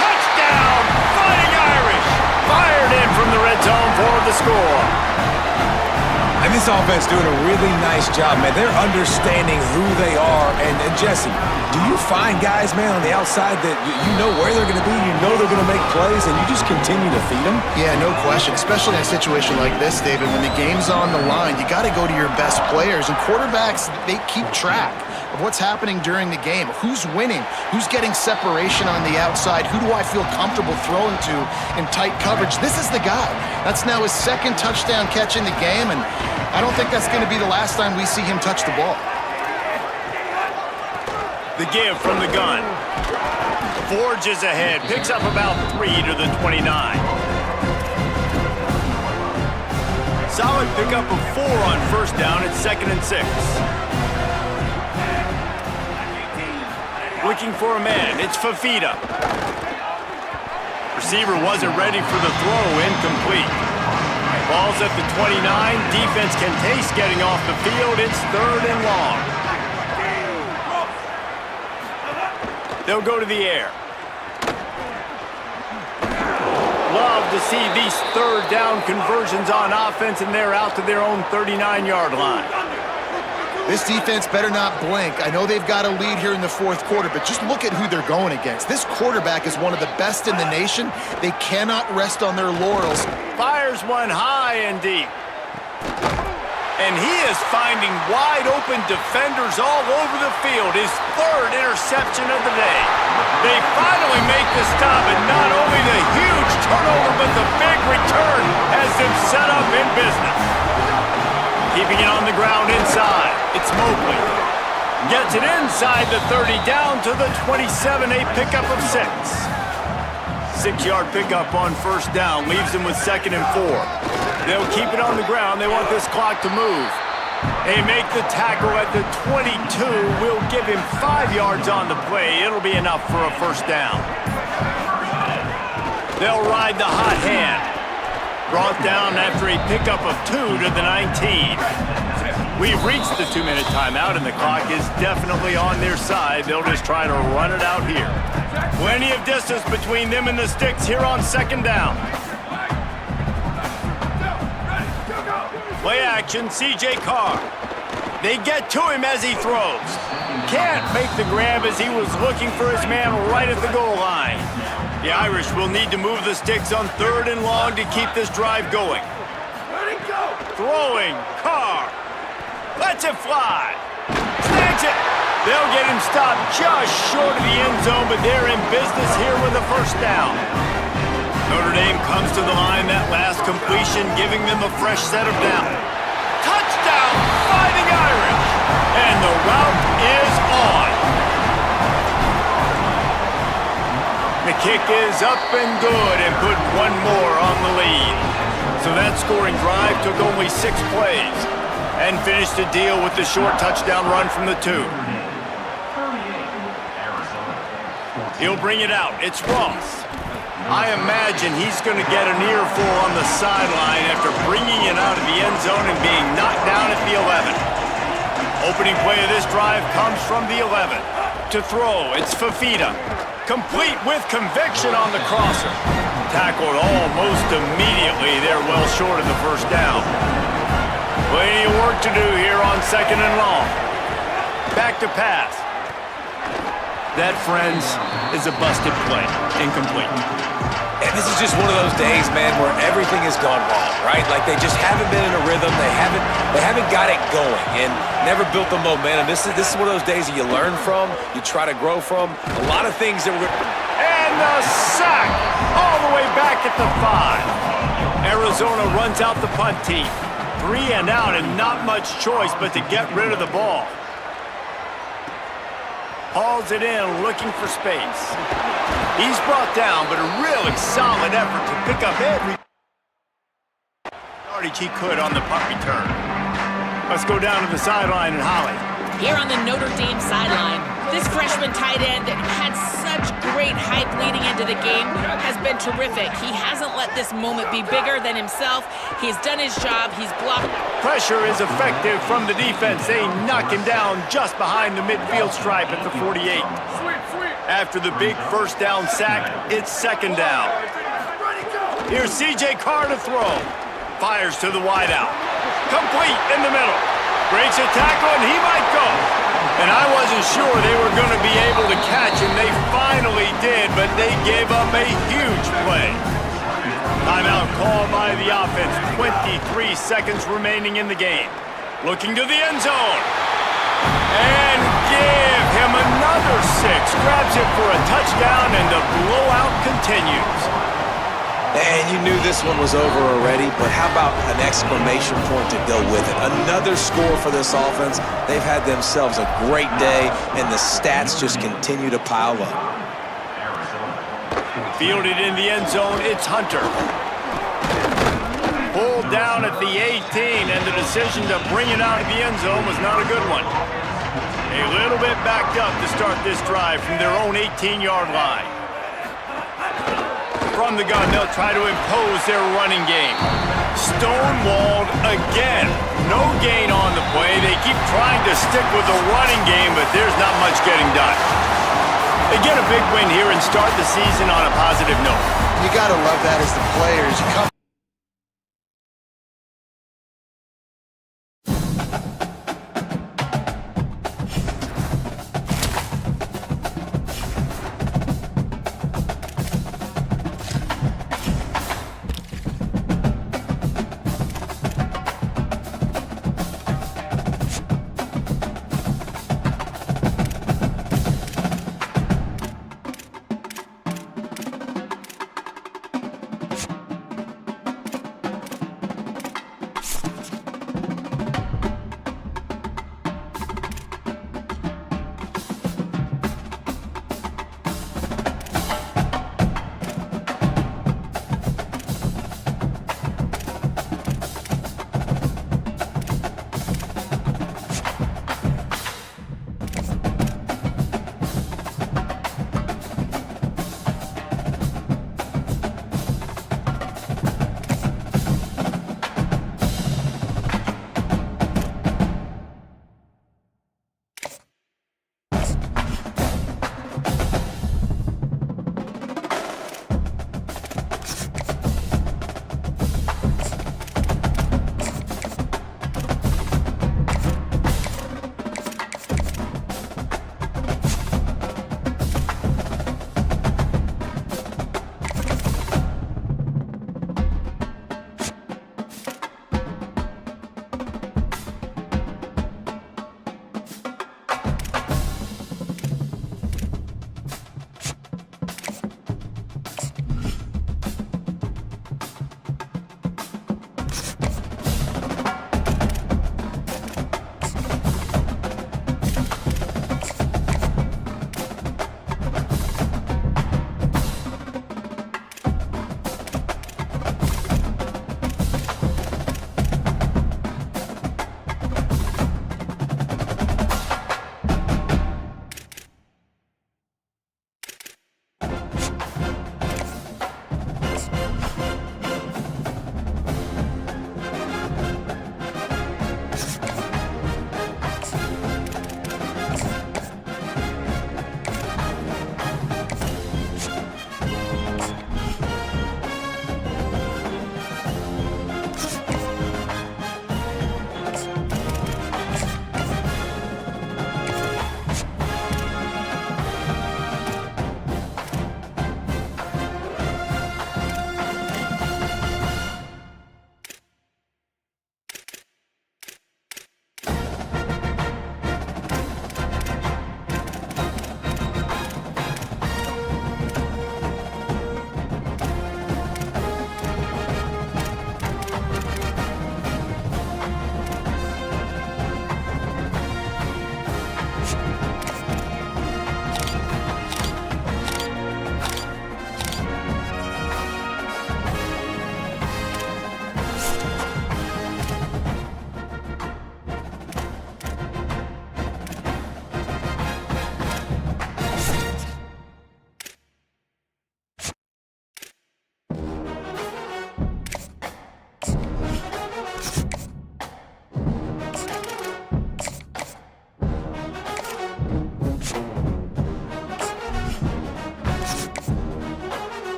Touchdown! Fighting Irish! Fired in from the red zone for the score. And this offense doing a really nice job, man. They're understanding who they are. And Jesse, do you find guys, man, on the outside that you know where they're going to be, you know they're going to make plays, and you just continue to feed them? Yeah, no question, especially in a situation like this, David. When the game's on the line, you got to go to your best players. And quarterbacks, they keep track of what's happening during the game. Who's winning? Who's getting separation on the outside? Who do I feel comfortable throwing to in tight coverage? This is the guy. That's now his 2nd touchdown catch in the game, and I don't think that's going to be the last time we see him touch the ball. The give from the gun. Forges ahead. Picks up about 3 to the 29. Solid pickup of 4 on first down at 2nd and 6. Looking for a man. It's Fafita. Receiver wasn't ready for the throw. Incomplete. Ball's at the 29. Defense can taste getting off the field. It's 3rd and long. They'll go to the air. Love to see these 3rd down conversions on offense, and they're out to their own 39-yard line. This defense better not blink. I know they've got a lead here in the 4th quarter, but just look at who they're going against. This quarterback is one of the best in the nation. They cannot rest on their laurels. Fires one high and deep. And he is finding wide open defenders all over the field. His 3rd interception of the day. They finally make the stop, and not only the huge turnover, but the big return has them set up in business. Keeping it on the ground inside. It's Mobley. Gets it inside the 30, down to the 27, a pickup of 6. 6-yard pickup on first down, leaves them with 2nd and 4. They'll keep it on the ground. They want this clock to move. They make the tackle at the 22. We'll give him 5 yards on the play. It'll be enough for a first down. They'll ride the hot hand. Brought down after a pickup of 2 to the 19. We've reached the 2-minute timeout, and the clock is definitely on their side. They'll just try to run it out here. Plenty of distance between them and the sticks here on 2nd down. Play action, C.J. Carr. They get to him as he throws. Can't make the grab as he was looking for his man right at the goal line. The Irish will need to move the sticks on 3rd and long to keep this drive going. Throwing, Carr. Lets it fly. Snags it. They'll get him stopped just short of the end zone, but they're in business here with a first down. Notre Dame comes to the line, that last completion, giving them a fresh set of down. Touchdown, Fighting Irish! And the route is on. The kick is up and good and put one more on the lead. So that scoring drive took only 6 plays and finished the deal with the short touchdown run from the 2. He'll bring it out. It's Ross. I imagine he's going to get an earful on the sideline after bringing it out of the end zone and being knocked down at the 11. Opening play of this drive comes from the 11. To throw, it's Fafita. Complete with conviction on the crosser. Tackled almost immediately. They're well short of the first down. Plenty of work to do here on 2nd and long. Back to pass. That, friends, is a busted play. Incomplete. And this is just one of those days, man, where everything has gone wrong, right? Like they just haven't been in a rhythm. They haven't got it going and never built the momentum. This is one of those days that you learn from, you try to grow from. A lot of things that were... And the sack all the way back at the 5. Arizona runs out the punt team. 3 and out and not much choice but to get rid of the ball. Hauls it in, looking for space. He's brought down, but a really solid effort to pick up every yardage he could on the punt return. Let's go down to the sideline and Holly. Here on the Notre Dame sideline, this freshman tight end that had such great hype leading into the game has been terrific. He hasn't let this moment be bigger than himself. He's done his job. He's blocked. Pressure is effective from the defense. They knock him down just behind the midfield stripe at the 48. After the big first down sack, it's 2nd down. Here's C.J. Carr to throw. Fires to the wideout. Complete in the middle. Breaks a tackle, and he might go. And I wasn't sure they were going to be able to catch him. They finally did, but they gave up a huge play. Timeout called by the offense. 23 seconds remaining in the game. Looking to the end zone. And give him another 6. Grabs it for a touchdown, and the blowout continues. And you knew this one was over already, but how about an exclamation point to go with it? Another score for this offense. They've had themselves a great day, and the stats just continue to pile up. Fielded in the end zone, it's Hunter. Pulled down at the 18, and the decision to bring it out of the end zone was not a good one. A little bit backed up to start this drive from their own 18-yard line. From the gun, they'll try to impose their running game. Stonewalled again. No gain on the play. They keep trying to stick with the running game, but there's not much getting done. They get a big win here and start the season on a positive note. You gotta love that as the players. You come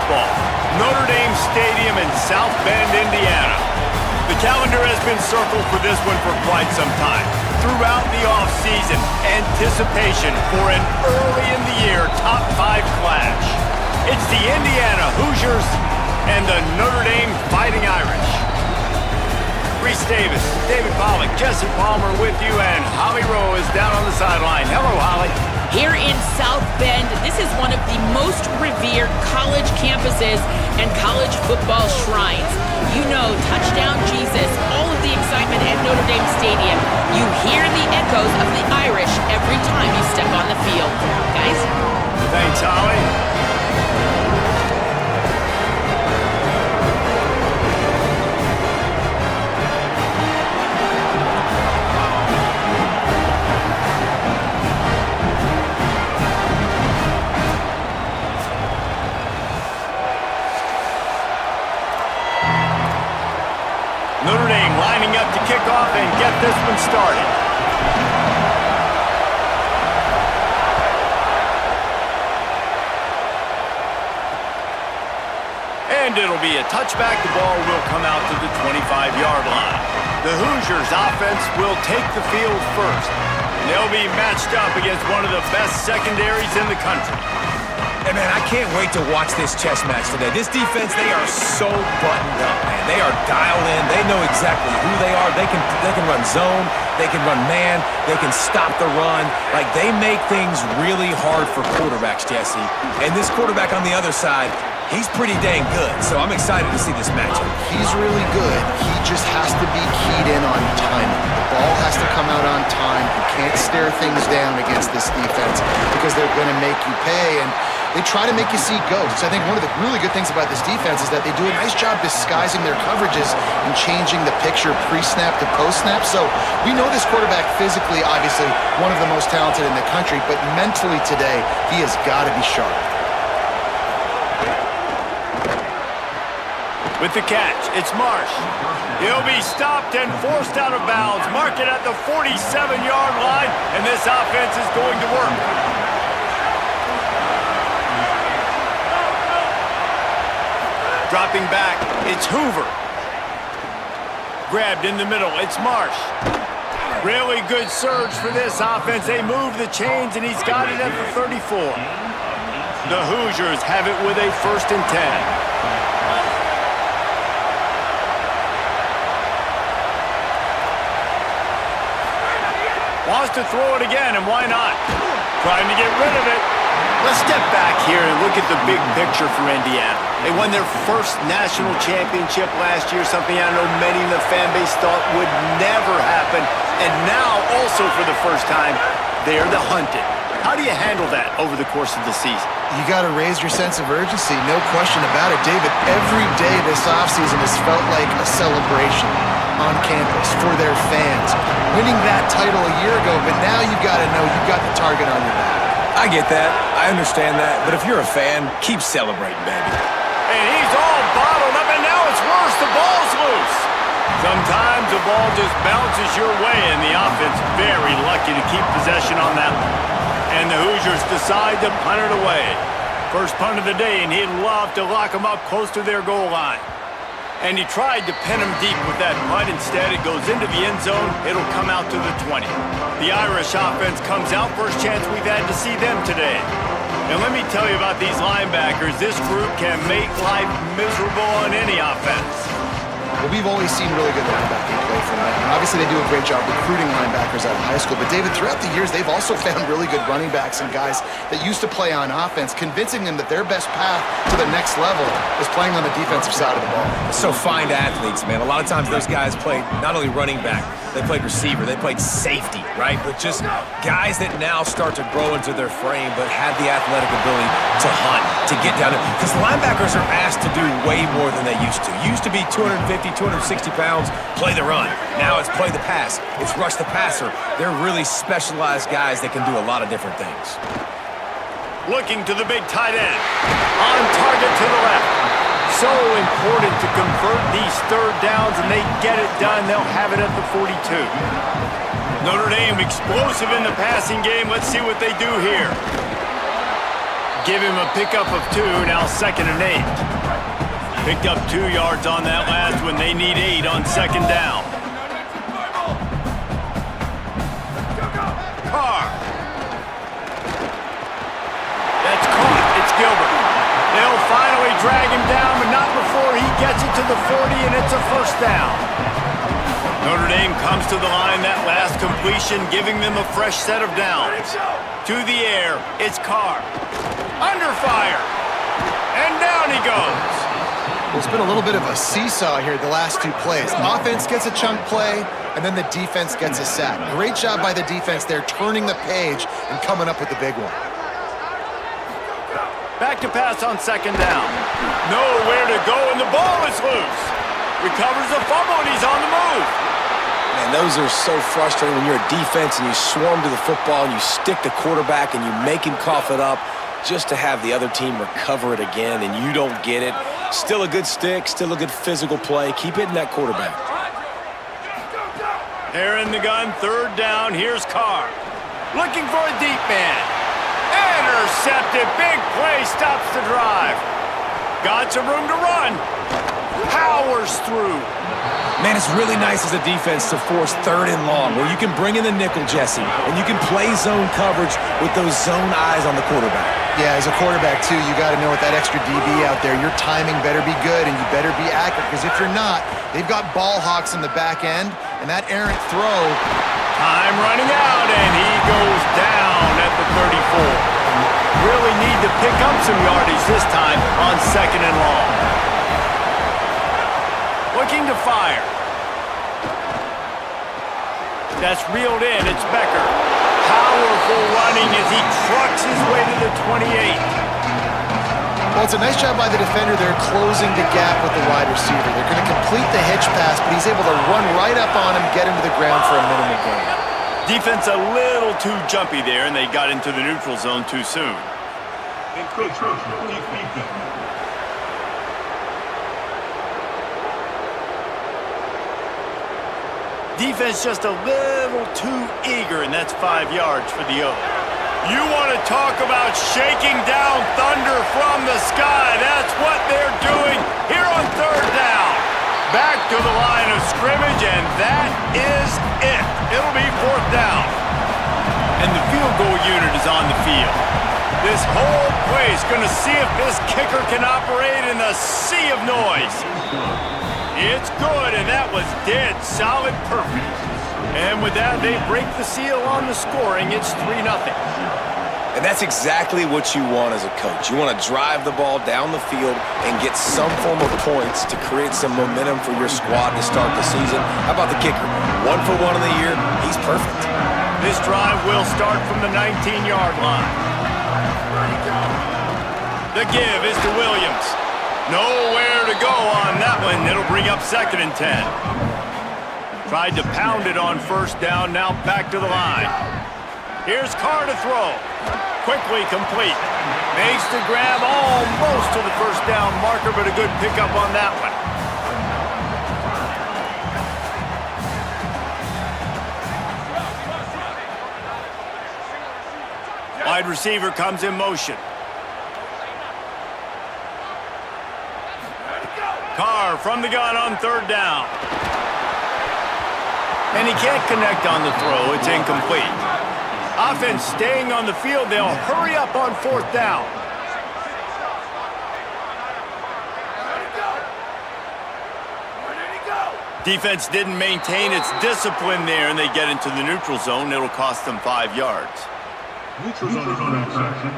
football. Notre Dame Stadium in South Bend, Indiana. The calendar has been circled for this one for quite some time. Throughout the offseason, anticipation for an early-in-the-year top 5 clash. It's the Indiana Hoosiers and the Notre Dame Fighting Irish. Reese Davis, David Pollack, Jesse Palmer with you, and Holly Rowe is down on the sideline. Hello, Holly. Here in South Bend, this is one of the most revered college campuses and college football shrines. You know, touchdown Jesus, all of the excitement at Notre Dame Stadium. You hear the echoes of the Irish every time you step on the field. Guys? Thanks, Holly. Notre Dame lining up to kick off and get this one started. And it'll be a touchback. The ball will come out to the 25-yard line. The Hoosiers offense will take the field first. They'll be matched up against one of the best secondaries in the country. And man, I can't wait to watch this chess match today. This defense, they are so buttoned up, man. They are dialed in. They know exactly who they are. They can run zone. They can run man. They can stop the run. Like, they make things really hard for quarterbacks, Jesse. And this quarterback on the other side, he's pretty dang good. So I'm excited to see this matchup. He's really good. He just has to be keyed in on timing. The ball has to come out on time. You can't stare things down against this defense because they're going to make you pay. And they try to make you see ghosts. I think one of the really good things about this defense is that they do a nice job disguising their coverages and changing the picture pre-snap to post-snap. So we know this quarterback physically, obviously, one of the most talented in the country, but mentally today, he has got to be sharp. With the catch, it's Marsh. He'll be stopped and forced out of bounds. Mark it at the 47-yard line, and this offense is going to work. Dropping back, it's Hoover. Grabbed in the middle, it's Marsh. Really good surge for this offense. They move the chains, and he's got it at the 34. The Hoosiers have it with a 1st and 10. Wants to throw it again, and why not? Trying to get rid of it. Let's step back here and look at the big picture for Indiana. They won their first national championship last year, something I know many in the fan base thought would never happen. And now, also for the first time, they're the hunted. How do you handle that over the course of the season? You got to raise your sense of urgency, no question about it. David, every day this offseason has felt like a celebration on campus for their fans. Winning that title a year ago, but now you've got to know you've got the target on your back. I get that. I understand that. But if you're a fan, keep celebrating, baby. And he's all bottled up, and now it's worse. The ball's loose. Sometimes the ball just bounces your way, and the offense very lucky to keep possession on that one. And the Hoosiers decide to punt it away. First punt of the day, and he'd love to lock them up close to their goal line. And he tried to pin him deep with that punt. Instead, it goes into the end zone. It'll come out to the 20. The Irish offense comes out. First chance we've had to see them today. And let me tell you about these linebackers. This group can make life miserable on any offense. Well, we've always seen really good linebacking play from them. And obviously, they do a great job recruiting linebackers out of high school. But, David, throughout the years, they've also found really good running backs and guys that used to play on offense, convincing them that their best path to the next level is playing on the defensive side of the ball. So find athletes, man. A lot of times those guys played not only running back, they played receiver, they played safety, right? But just guys that now start to grow into their frame but have the athletic ability to hunt, to get down. Because linebackers are asked to do way more than they used to. Used to be 250, 260 pounds, play the run. Now it's play the pass. It's rush the passer. They're really specialized guys that can do a lot of different things. Looking to the big tight end. On target to the left. So important to convert these third downs, and they get it done. They'll have it at the 42. Notre Dame explosive in the passing game. Let's see what they do here. give him a pickup of 2, now 2nd and 8. Picked up 2 yards on that last one. They need 8 on 2nd down. Carr. That's caught. It's Gilbert. They'll finally drag him down, but not before he gets it to the 40, and it's a 1st down. Notre Dame comes to the line that last completion, giving them a fresh set of downs. To the air, it's Carr. Under fire. And down he goes. There's been a little bit of a seesaw here the last 2 plays. Offense gets a chunk play, and then the defense gets a sack. Great job by the defense there, turning the page and coming up with the big one. Back to pass on 2nd down. Nowhere to go, and the ball is loose. Recovers the fumble, and he's on the move. Man, those are so frustrating when you're a defense and you swarm to the football and you stick the quarterback and you make him cough it up just to have the other team recover it again and you don't get it. Still a good stick, still a good physical play. Keep hitting that quarterback. They're in the gun, 3rd down. Here's Carr. Looking for a deep man. Intercepted. Big play stops the drive. Got some room to run. Powers through. Man, it's really nice as a defense to force 3rd and long, where you can bring in the nickel, Jesse, and you can play zone coverage with those zone eyes on the quarterback. Yeah, as a quarterback, too, you got to know with that extra DB out there, your timing better be good and you better be accurate, because if you're not, they've got ball hawks in the back end, and that errant throw. Time running out, and he goes down at the 34. Really need to pick up some yardage this time on 2nd and long. Looking to fire. That's reeled in. It's Becker. Powerful running as he trucks his way to the 28. Well, it's a nice job by the defender there closing the gap with the wide receiver. They're going to complete the hitch pass, but he's able to run right up on him, get him to the ground for a minimal gain. Defense a little too jumpy there, and they got into the neutral zone too soon. Defense just a little too eager, and that's 5 yards for the Oak. You want to talk about shaking down thunder from the sky. That's what they're doing here on 3rd down. Back to the line of scrimmage, and that is it. It'll be 4th down. And the field goal unit is on the field. This whole place going to see if this kicker can operate in the sea of noise. It's good, and that was dead solid perfect. And with that, they break the seal on the scoring. It's 3-0. And that's exactly what you want as a coach. You want to drive the ball down the field and get some form of points to create some momentum for your squad to start the season. How about the kicker? 1 for 1 of the year. He's perfect. This drive will start from the 19-yard line. The give is to Williams. Nowhere to go on that one. It'll bring up 2nd and 10. Tried to pound it on 1st down, now back to the line. Here's Carr to throw. Quickly complete. Makes the grab almost to the 1st down marker, but a good pickup on that one. Wide receiver comes in motion. Carr from the gun on 3rd down. And he can't connect on the throw. It's incomplete. Offense staying on the field. They'll hurry up on 4th down. Defense didn't maintain its discipline there, and they get into the neutral zone. It'll cost them 5 yards. Neutral zone section.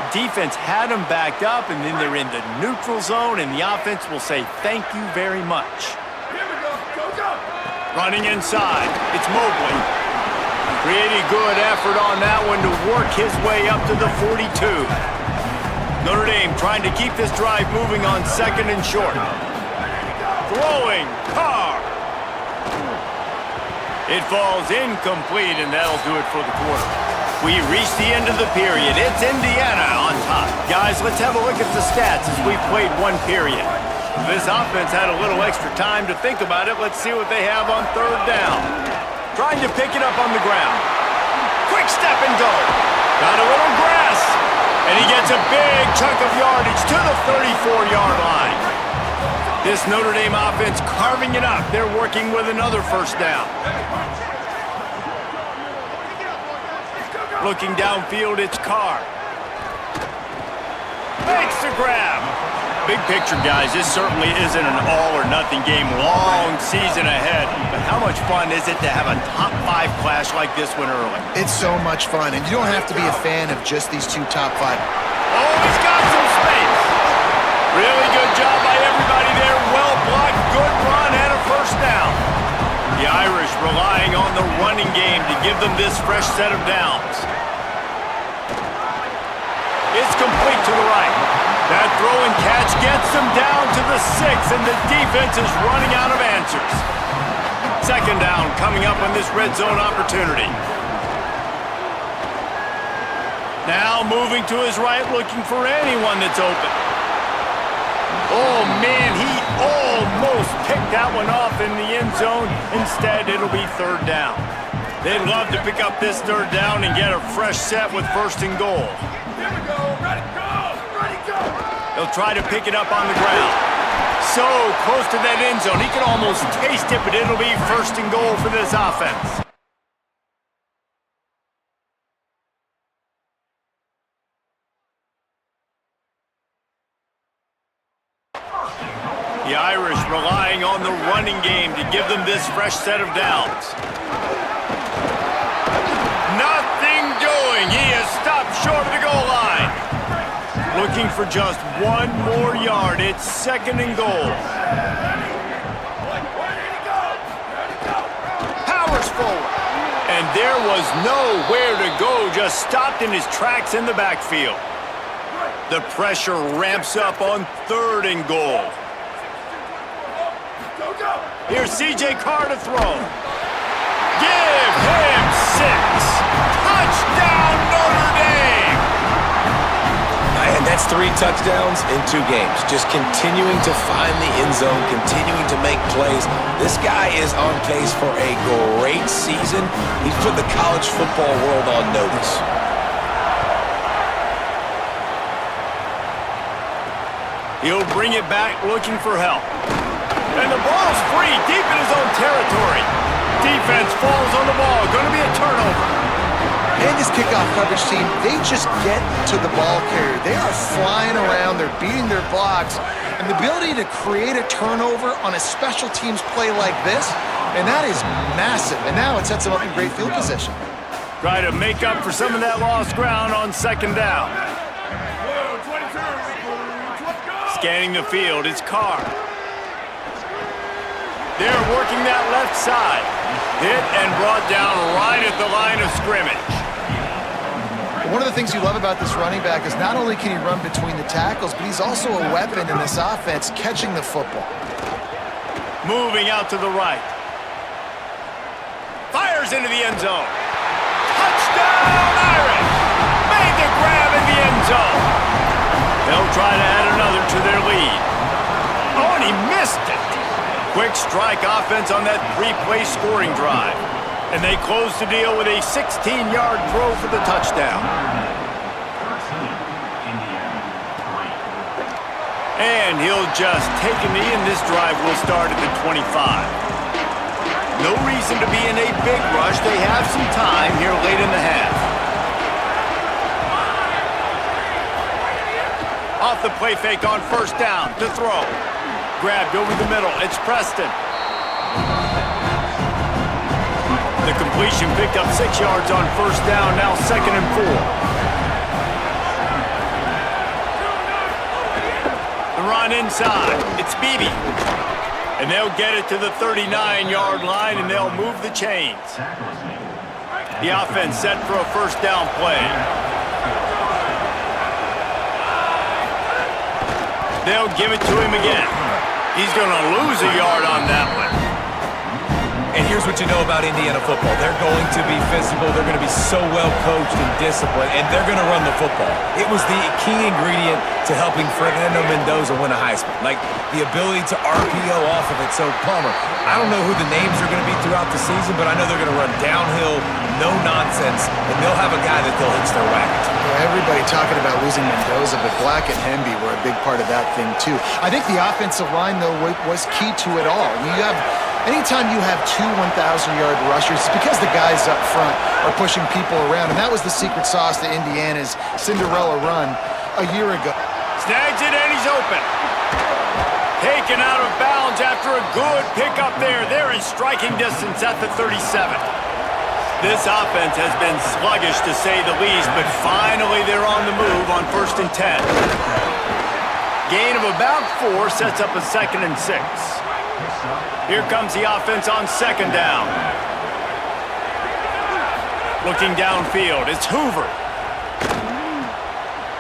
Defense had them backed up, and then they're in the neutral zone, and the offense will say thank you very much. Here we go. Go. Running inside, it's Mobley. Pretty good effort on that one to work his way up to the 42. Notre Dame trying to keep this drive moving on 2nd and short. Throwing, Carr. It falls incomplete, and that'll do it for the quarter. We reach the end of the period. It's Indiana on top. Guys, let's have a look at the stats as we played 1 period. This offense had a little extra time to think about it. Let's see what they have on 3rd down. Trying to pick it up on the ground. Quick step and go. Got a little grass. And he gets a big chunk of yardage to the 34-yard line. This Notre Dame offense carving it up. They're working with another first down. Looking downfield, it's Carr. Makes the grab. Big picture, guys, this certainly isn't an all-or-nothing game. Long season ahead. But how much fun is it to have a top-5 clash like this one early? It's so much fun, and you don't have to be a fan of just these two top 5. Oh, he's got some space. Really good job by everybody there. Well blocked, good run, and a first down. The Irish relying on the running game to give them this fresh set of downs. It's complete to the right. That throw and catch gets them down to the 6, and the defense is running out of answers. Second down coming up on this red zone opportunity. Now moving to his right, looking for anyone that's open. Oh, man, he almost picked that one off in the end zone. Instead, it'll be third down. They'd love to pick up this third down and get a fresh set with first and goal. Here we go. Ready, go. Ready, go. He'll try to pick it up on the ground. So close to that end zone. He can almost taste it, but it'll be first and goal for this offense. The Irish relying on the running game to give them this fresh set of downs. Nothing doing. He is stopped short of the goal line. Looking for just one more yard. It's second and goal. Powers forward. And there was nowhere to go. Just stopped in his tracks in the backfield. The pressure ramps up on third and goal. Here's C.J. Carr to throw. Give him 6. Touchdown, Notre Dame! And that's 3 touchdowns in 2 games. Just continuing to find the end zone, continuing to make plays. This guy is on pace for a great season. He's put the college football world on notice. He'll bring it back looking for help. And the ball's free deep in his own territory. Defense falls on the ball. Going to be a turnover. And this kickoff coverage team, they just get to the ball carrier. They are flying around. They're beating their blocks. And the ability to create a turnover on a special teams play like this, and that is massive. And now it sets them up in great field position. Try to make up for some of that lost ground on second down. Scanning the field, it's Carr. They're working that left side. Hit and brought down right at the line of scrimmage. One of the things you love about this running back is not only can he run between the tackles, but he's also a weapon in this offense, catching the football. Moving out to the right. Fires into the end zone. Touchdown, Irish! Made the grab in the end zone. They'll try to add another to their lead. Oh, and he missed it. Quick strike offense on that 3-play scoring drive. And they close the deal with a 16-yard throw for the touchdown. And he'll just take a knee, and this drive will start at the 25. No reason to be in a big rush. They have some time here late in the half. Off the play fake on first down to throw. Grabbed over the middle. It's Preston. The completion picked up 6 yards on first down. Now second and 4. The run inside. It's Beebe. And they'll get it to the 39-yard line, and they'll move the chains. The offense set for a first down play. They'll give it to him again. He's going to lose a yard on that one. And here's what you know about Indiana football. They're going to be physical. They're going to be so well coached and disciplined, and they're going to run the football. It was the key ingredient to helping Fernando Mendoza win a Heisman, like the ability to RPO off of it. So, Palmer, I don't know who the names are going to be throughout the season, but I know they're going to run downhill, no nonsense, and they'll have a guy that they'll hitch their wagon to. Everybody talking about losing Mendoza, but Black and Hemby were a big part of that thing, too. I think the offensive line, though, was key to it all. Anytime you have two 1,000-yard rushers, it's because the guys up front are pushing people around, and that was the secret sauce to Indiana's Cinderella run a year ago. Snags it, and he's open. Taken out of bounds after a good pickup there. They're in striking distance at the 37. This offense has been sluggish, to say the least, but finally they're on the move on 1st and 10. Gain of about 4 sets up a 2nd and 6. Here comes the offense on 2nd down. Looking downfield, it's Hoover.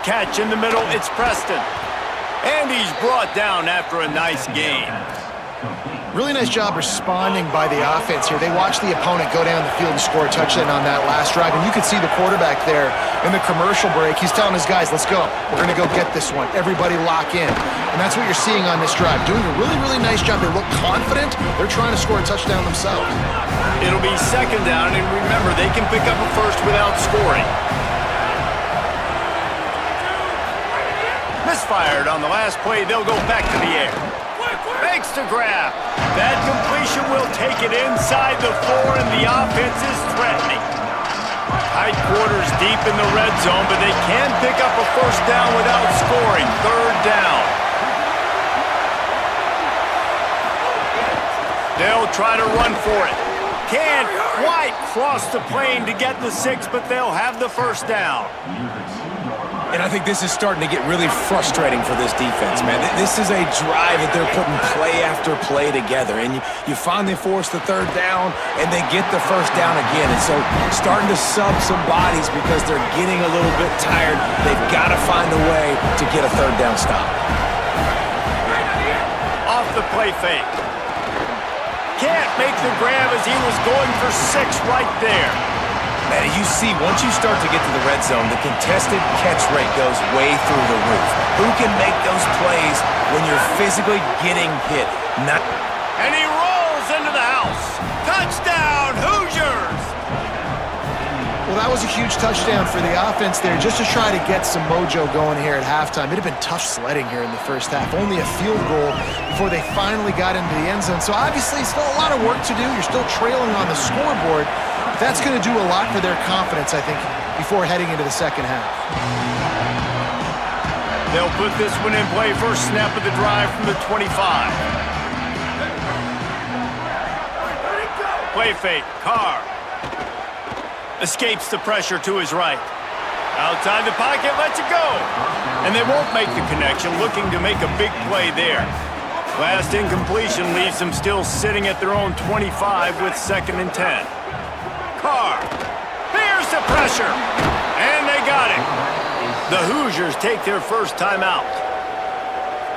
Catch in the middle, it's Preston. And he's brought down after a nice gain. Really nice job responding by the offense here. They watched the opponent go down the field and score a touchdown on that last drive. And you could see the quarterback there in the commercial break. He's telling his guys, let's go. We're going to go get this one. Everybody lock in. And that's what you're seeing on this drive. Doing a really, really nice job. They look confident. They're trying to score a touchdown themselves. It'll be 2nd down, and remember, they can pick up a first without scoring. Misfired on the last play. They'll go back to the air. Makes the grab. That completion will take it inside the 4, and the offense is threatening. Tight quarters deep in the red zone, but they can pick up a first down without scoring. 3rd down. They'll try to run for it. Can't quite cross the plane to get the 6, but they'll have the first down. And I think this is starting to get really frustrating for this defense, man. This is a drive that they're putting play after play together. And you finally force the 3rd down, and they get the first down again. And so starting to sub some bodies because they're getting a little bit tired. They've got to find a way to get a 3rd down stop. Off the play fake. Can't make the grab as he was going for 6 right there. Man, you see, once you start to get to the red zone, the contested catch rate goes way through the roof. Who can make those plays when you're physically getting hit? And he rolls into the house. Touchdown, Hoosiers! Well, that was a huge touchdown for the offense there, just to try to get some mojo going here at halftime. It had been tough sledding here in the first half. Only a field goal before they finally got into the end zone. So obviously, still a lot of work to do. You're still trailing on the scoreboard. That's going to do a lot for their confidence, I think, before heading into the second half. They'll put this one in play. First snap of the drive from the 25. Play fake. Carr escapes the pressure to his right. Outside the pocket, lets it go. And they won't make the connection, looking to make a big play there. Last incompletion leaves them still sitting at their own 25 with 2nd and 10. Carr, here's the pressure, and they got it. The Hoosiers take their first time out.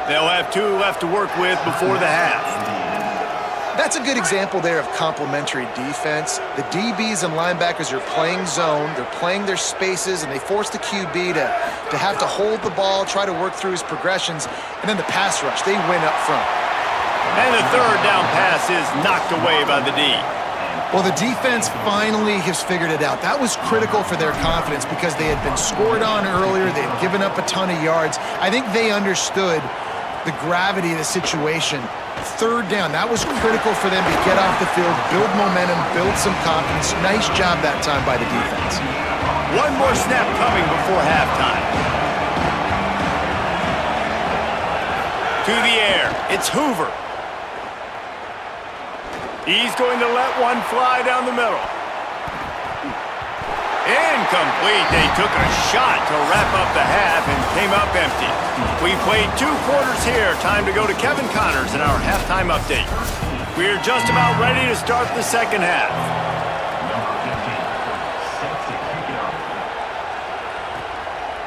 They'll have 2 left to work with before the half. That's a good example there of complementary defense. The DBs and linebackers are playing zone, they're playing their spaces, and they force the QB to have to hold the ball, try to work through his progressions, and then the pass rush, they win up front. And the 3rd down pass is knocked away by the D. Well, the defense finally has figured it out. That was critical for their confidence because they had been scored on earlier. They had given up a ton of yards. I think they understood the gravity of the situation. 3rd down, that was critical for them to get off the field, build momentum, build some confidence. Nice job that time by the defense. One more snap coming before halftime. To the air, it's Hoover. He's going to let one fly down the middle. Incomplete. They took a shot to wrap up the half and came up empty. We played 2 quarters here. Time to go to Kevin Connors in our halftime update. We're just about ready to start the second half.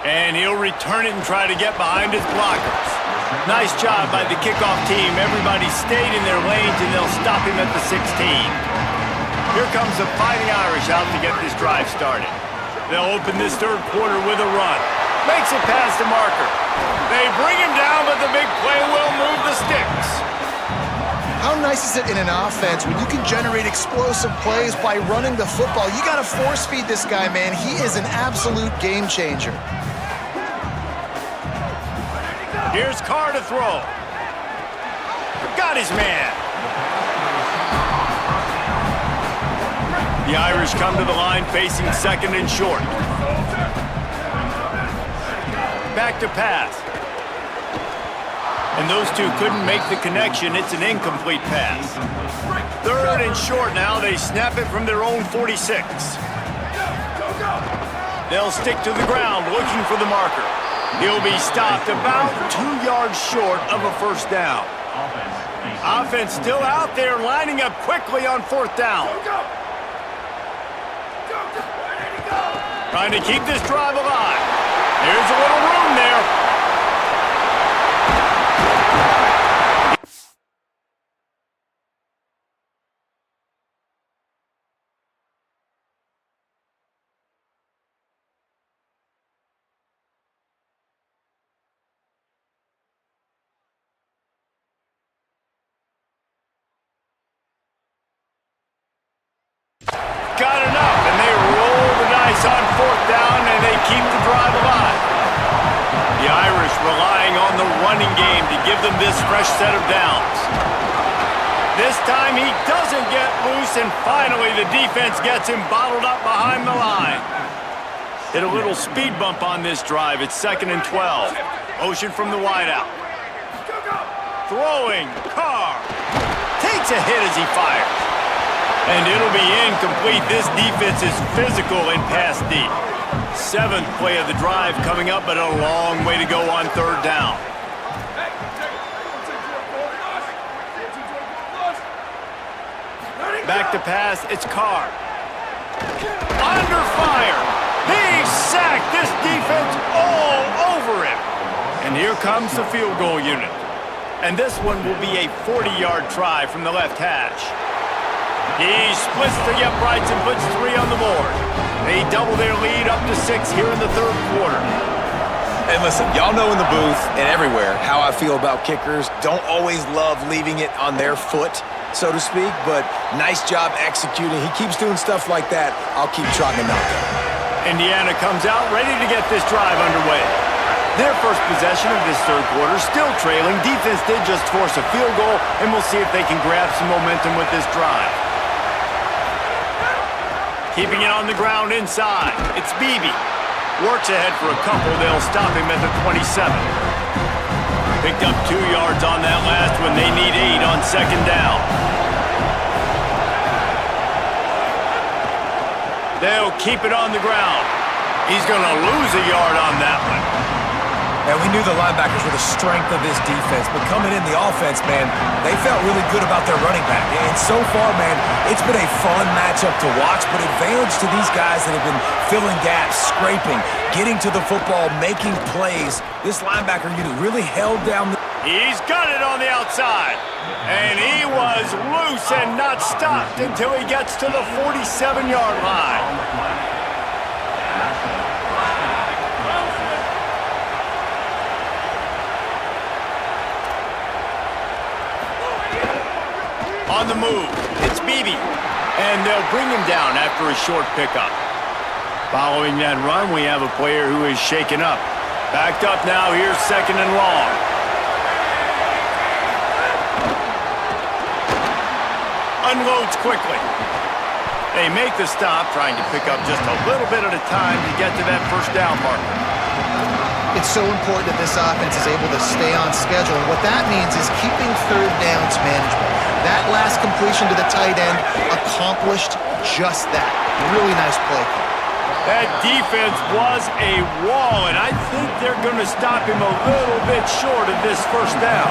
And he'll return it and try to get behind his blockers. Nice job by the kickoff team. Everybody stayed in their lanes, and they'll stop him at the 16. Here comes the Fighting Irish out to get this drive started. They'll open this third quarter with a run. Makes it past the marker. They bring him down, but the big play will move the sticks. How nice is it in an offense when you can generate explosive plays by running the football? You got to force feed this guy, man. He is an absolute game changer. Here's Carr to throw. Got his man. The Irish come to the line facing second and short. Back to pass. And those two couldn't make the connection. It's an incomplete pass. Third and short now. They snap it from their own 46. They'll stick to the ground looking for the marker. He'll be stopped about 2 yards short of a first down. Offense still out there lining up quickly on fourth down. Trying to keep this drive alive. There's a little room there. Got enough, and they roll the dice on fourth down, and they keep the drive alive. The Irish relying on the running game to give them this fresh set of downs. This time he doesn't get loose, and finally the defense gets him bottled up behind the line. Hit a little speed bump on this drive. It's 2nd and 12. Motion from the wideout. Throwing, Carr. Takes a hit as he fires. And it'll be incomplete. This defense is physical and pass deep. 7th play of the drive coming up, but a long way to go on third down. Back to pass, it's Carr. Under fire. He's sacked. This defense all over him. And here comes the field goal unit. And this one will be a 40-yard try from the left hash. He splits the uprights and puts 3 on the board. They double their lead up to 6 here in the third quarter. And listen, y'all know in the booth and everywhere how I feel about kickers. Don't always love leaving it on their foot, so to speak, but nice job executing. He keeps doing stuff like that. I'll keep trying to knock him. Indiana comes out ready to get this drive underway. Their first possession of this third quarter, still trailing. Defense did just force a field goal, and we'll see if they can grab some momentum with this drive. Keeping it on the ground inside. It's Beebe. Works ahead for a couple. They'll stop him at the 27. Picked up 2 yards on that last one. They need 8 on second down. They'll keep it on the ground. He's going to lose a yard on that one. And we knew the linebackers were the strength of this defense, but coming in the offense, man, they felt really good about their running back. And so far, man, it's been a fun matchup to watch, but advantage to these guys that have been filling gaps, scraping, getting to the football, making plays. This linebacker unit really held down the... He's got it on the outside. And he was loose and not stopped until he gets to the 47-yard line. On the move, it's Beebe, and they'll bring him down after a short pickup. Following that run, we have a player who is shaken up. Backed up now, here's 2nd and long. Unloads quickly. They make the stop, trying to pick up just a little bit at a time to get to that first down marker. It's so important that this offense is able to stay on schedule. And what that means is keeping third downs management. That last completion to the tight end accomplished just that. Really nice play. That defense was a wall, and I think they're going to stop him a little bit short of this first down.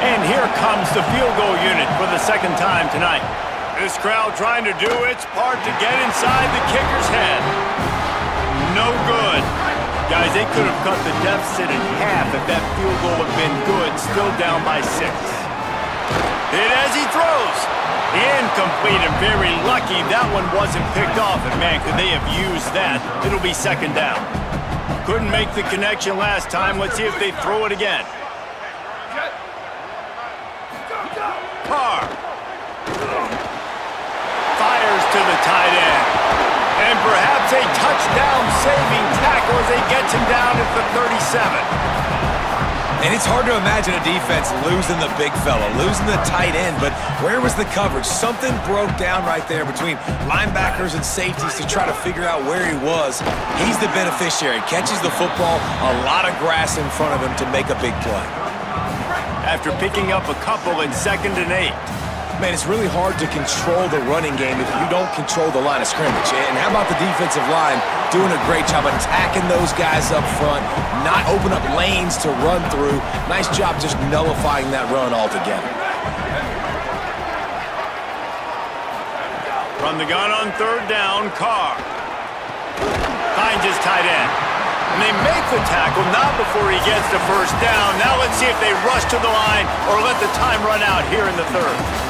And here comes the field goal unit for the second time tonight. This crowd trying to do its part to get inside the kicker's head. No good. Guys, they could have cut the deficit in half if that field goal had been good. Still down by 6. Hit as he throws. Incomplete and very lucky that one wasn't picked off. And man, could they have used that? It'll be second down. Couldn't make the connection last time. Let's see if they throw it again. Carr fires to the tight end. And perhaps a touchdown-saving tackle as they get him down at the 37. And it's hard to imagine a defense losing the big fella, losing the tight end, but where was the coverage? Something broke down right there between linebackers and safeties to try to figure out where he was. He's the beneficiary, catches the football, a lot of grass in front of him to make a big play. After picking up a couple in 2nd and 8. Man, it's really hard to control the running game if you don't control the line of scrimmage. And how about the defensive line doing a great job attacking those guys up front, not open up lanes to run through. Nice job just nullifying that run altogether. From the gun on 3rd down, Carr finds his tight end. And they make the tackle, not before he gets the 1st down. Now let's see if they rush to the line or let the time run out here in the 3rd.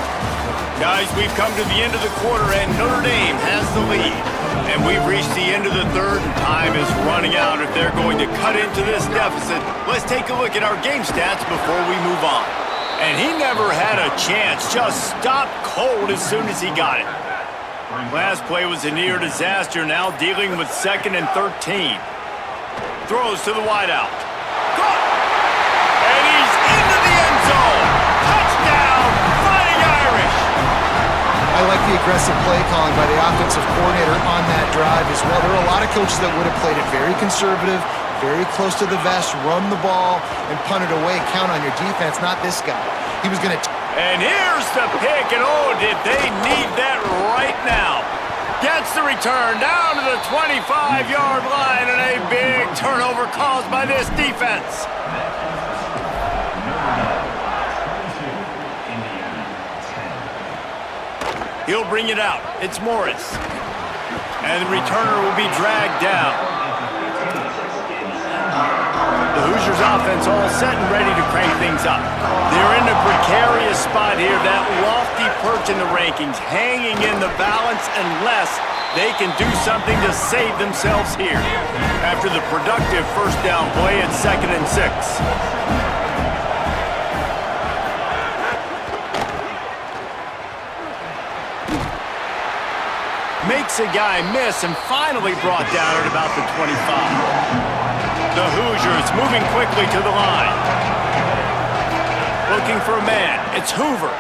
Guys, we've come to the end of the quarter, and Notre Dame has the lead. And we've reached the end of the 3rd, and time is running out if they're going to cut into this deficit. Let's take a look at our game stats before we move on. And he never had a chance, just stopped cold as soon as he got it. Last play was a near disaster, now dealing with 2nd and 13. Throws to the wideout. Caught! And he's into the end zone! Touchdown, Fighting Irish! I like the aggressive play calling by the offensive coordinator on that drive as well. There are a lot of coaches that would have played it very conservative, very close to the vest, run the ball, and punt it away. Count on your defense, not this guy. He was going to... And here's the pick, and oh, did they need that right now. Gets the return down to the 25-yard line, and a big turnover caused by this defense. He'll bring it out. It's Morris. And the returner will be dragged down. The Hoosiers offense all set and ready to crank things up. They're in a precarious spot here, that lofty perch in the rankings, hanging in the balance unless they can do something to save themselves here after the productive 1st down play at 2nd and 6. Makes a guy miss and finally brought down at about the 25. The Hoosiers moving quickly to the line. Looking for a man. It's Hoover.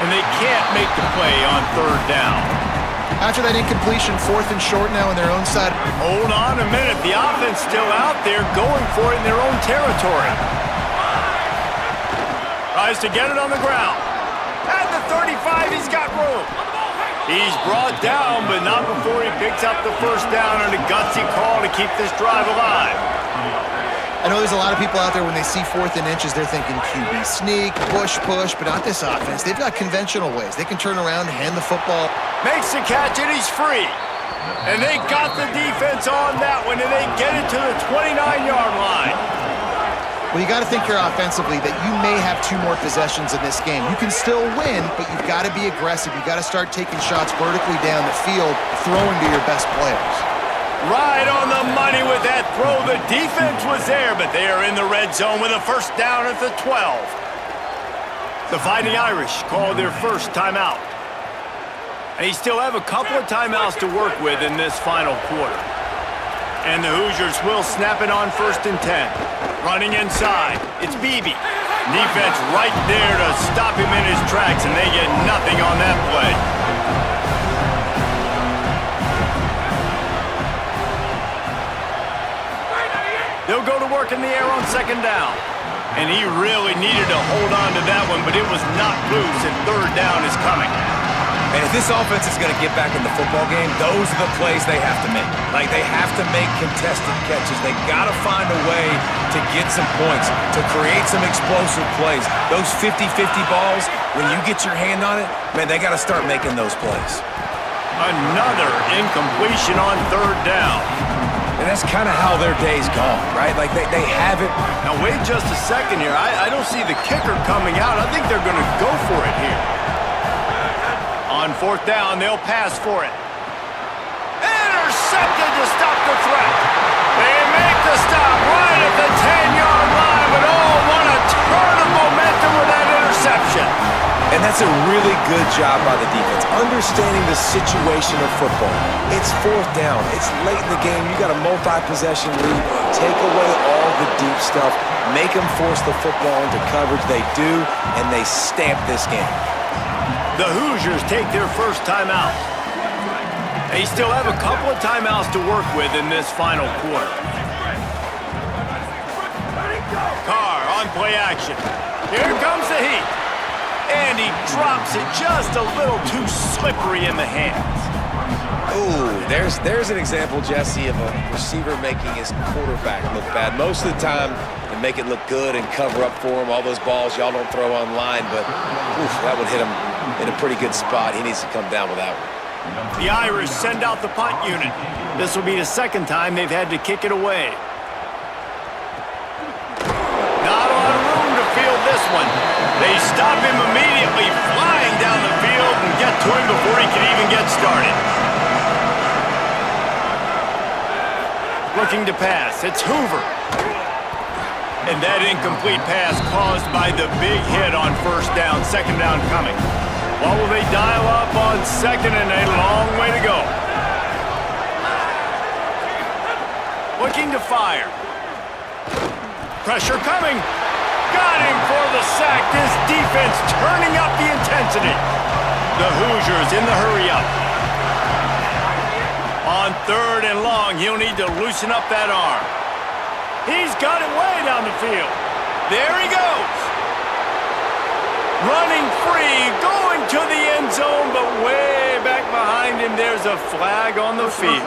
And they can't make the play on 3rd down. After that incompletion, 4th and short now on their own side. Hold on a minute. The offense still out there going for it in their own territory. Tries to get it on the ground. At the 35, he's got room. He's brought down, but not before he picks up the 1st down on a gutsy call to keep this drive alive. I know there's a lot of people out there when they see 4th and inches, they're thinking QB sneak, push, but not this offense. They've got conventional ways. They can turn around and hand the football. Makes the catch, and he's free. And they got the defense on that one, and they get it to the 29-yard line. Well, you got to think here offensively that you may have 2 more possessions in this game. You can still win, but you've got to be aggressive. You've got to start taking shots vertically down the field, throwing to your best players. Right on the money with that throw. The defense was there, but they are in the red zone with a 1st down at the 12. The Fighting Irish call their 1st timeout. They still have a couple of timeouts to work with in this final quarter. And the Hoosiers will snap it on 1st and 10. Running inside, it's Beebe. Defense right there to stop him in his tracks, and they get nothing on that play. They'll go to work in the air on 2nd down. And he really needed to hold on to that one, but it was not loose, and 3rd down is coming. And if this offense is going to get back in the football game, those are the plays they have to make. Like, they have to make contested catches. They got to find a way to get some points, to create some explosive plays. Those 50-50 balls, when you get your hand on it, man, they got to start making those plays. Another incompletion on 3rd down. And that's kind of how their day's gone, right? Like, they have it. Now, wait just a second here. I don't see the kicker coming out. I think they're going to go for it here. On fourth down, they'll pass for it. Intercepted to stop the threat. They make the stop right at the 10-yard line, but oh, what a turn of momentum with that interception. And that's a really good job by the defense, understanding the situation of football. It's fourth down. It's late in the game. You got a multi-possession lead. Take away all the deep stuff. Make them force the football into coverage. They do, and they stamp this game. The Hoosiers take their first timeout. They still have a couple of timeouts to work with in this final quarter. Carr on play action. Here comes the heat. And he drops it just a little too slippery in the hands. Ooh, there's an example, Jesse, of a receiver making his quarterback look bad. Most of the time, they make it look good and cover up for him. All those balls y'all don't throw online, but oof, that would hit him in a pretty good spot. He needs to come down with that one. The Irish send out the punt unit. This will be the second time they've had to kick it away. Not a lot of room to field this one. They stop him immediately, flying down the field, and get to him before he can even get started. Looking to pass, it's Hoover. And that incomplete pass caused by the big hit on first down, second down coming. What will they dial up on second and a long way to go? Looking to fire. Pressure coming. Got him for the sack. This defense turning up the intensity. The Hoosiers in the hurry-up. On third and long, he'll need to loosen up that arm. He's got it way down the field. There he goes. Running free, going to the end zone, but way back behind him, there's a flag on the field.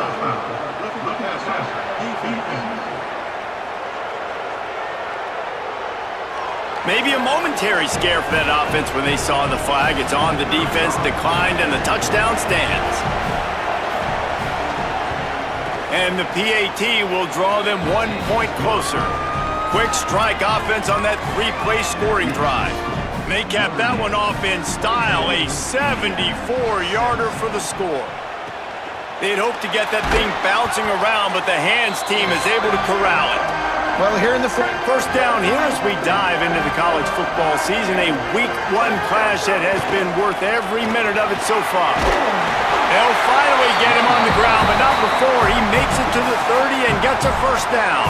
Maybe a momentary scare for that offense when they saw the flag. It's on, the defense declined, and the touchdown stands. And the PAT will draw them 1 point closer. Quick strike offense on that three-play scoring drive. And they cap that one off in style, a 74-yarder for the score. They'd hope to get that thing bouncing around, but the hands team is able to corral it. Well, here in the First down here as we dive into the college football season, a week one clash that has been worth every minute of it so far. They'll finally get him on the ground, but not before he makes it to the 30 and gets a first down.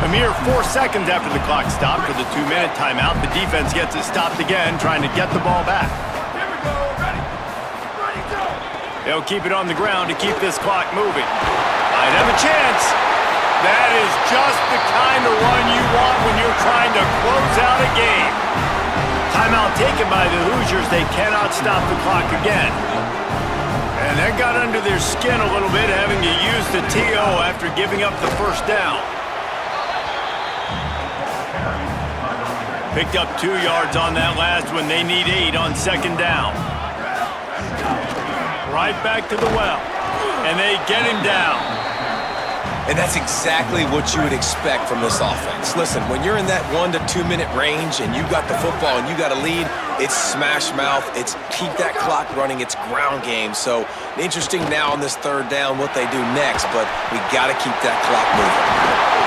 A mere 4 seconds after the clock stopped for the 2-minute timeout, the defense gets it stopped again, trying to get the ball back. Here we go. Ready. Ready, go. They'll keep it on the ground to keep this clock moving. Might have a chance. That is just the kind of run you want when you're trying to close out a game. Timeout taken by the Hoosiers. They cannot stop the clock again. And that got under their skin a little bit, having to use the TO after giving up the first down. Picked up 2 yards on that last one. They need 8 on second down. Right back to the well. And they get him down. And that's exactly what you would expect from this offense. Listen, when you're in that 1 to 2 minute range and you got the football and you got a lead, it's smash mouth, it's keep that clock running, it's ground game. So interesting now on this third down what they do next, but we got to keep that clock moving.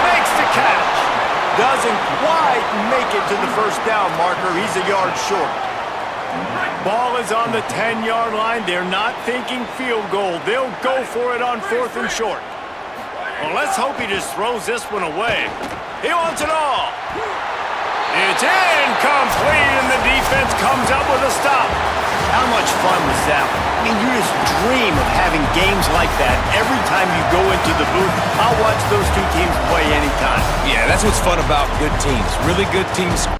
Makes the catch. Doesn't quite make it to the first down marker. He's a yard short. Ball is on the 10-yard line. They're not thinking field goal. They'll go for it on fourth and short. Well, let's hope he just throws this one away. He wants it all. It's incomplete, and the defense comes up with a stop. How much fun was that? I mean, you just dream of having games like that every time you go into the booth. I'll watch those two teams play anytime. Yeah, that's what's fun about good teams. Really good teams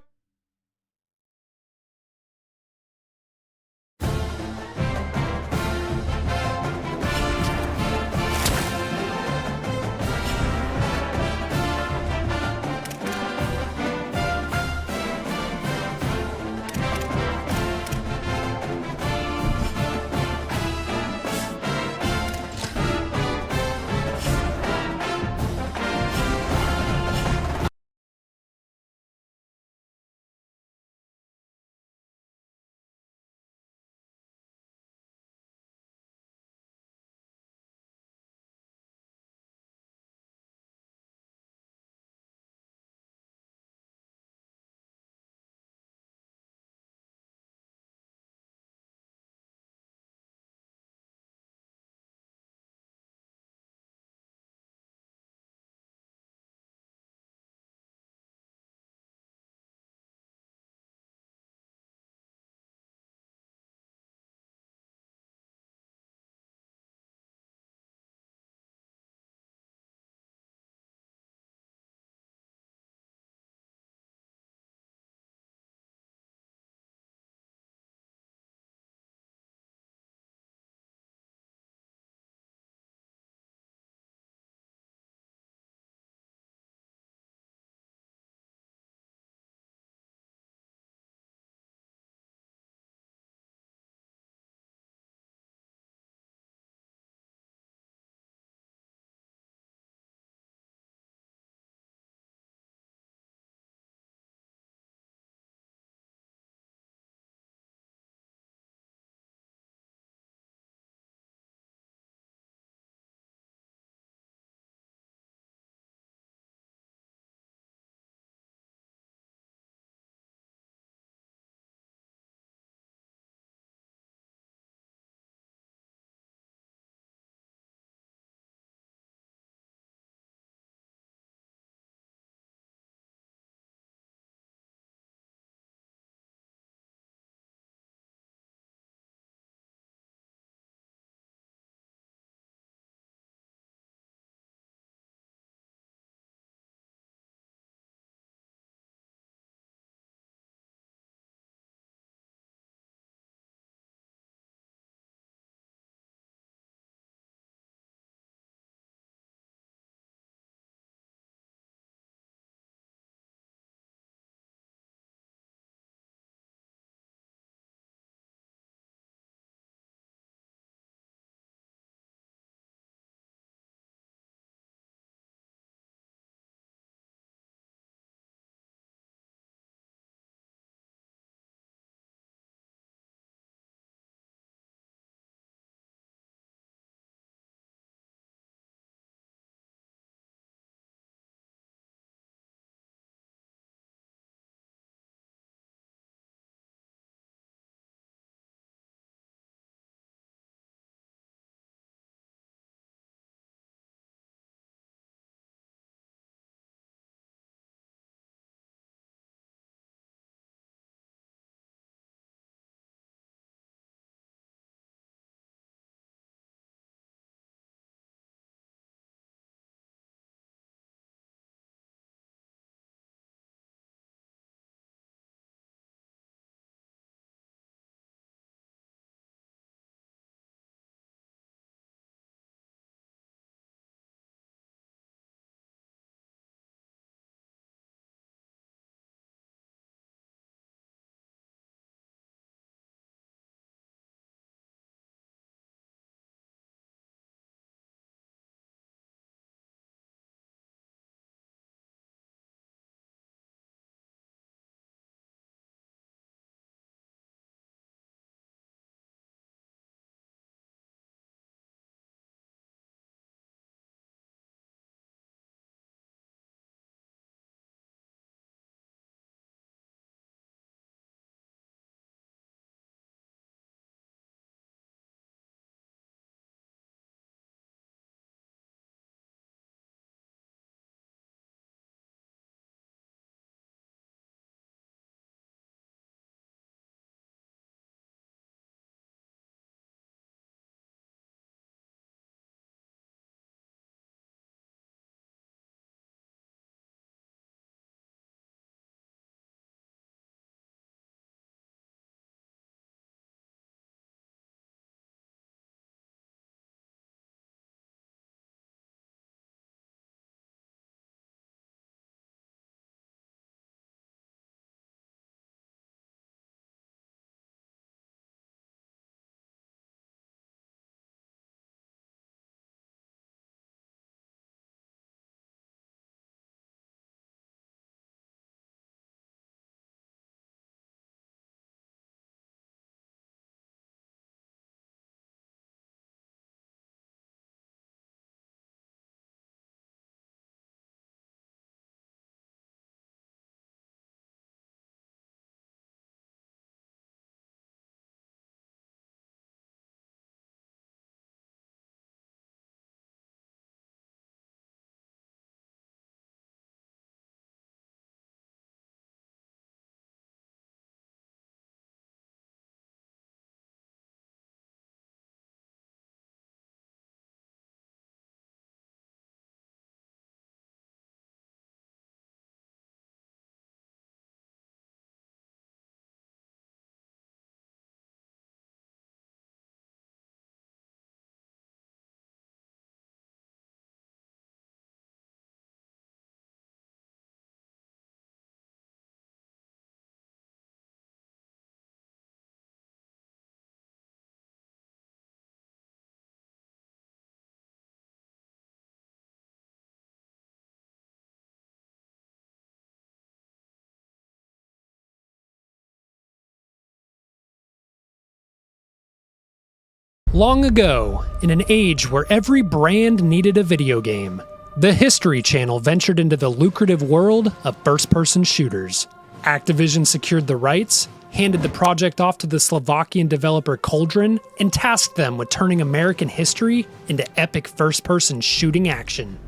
Long ago, in an age where every brand needed a video game, the History Channel ventured into the lucrative world of first-person shooters. Activision secured the rights, handed the project off to the Slovakian developer Cauldron, and tasked them with turning American history into epic first-person shooting action.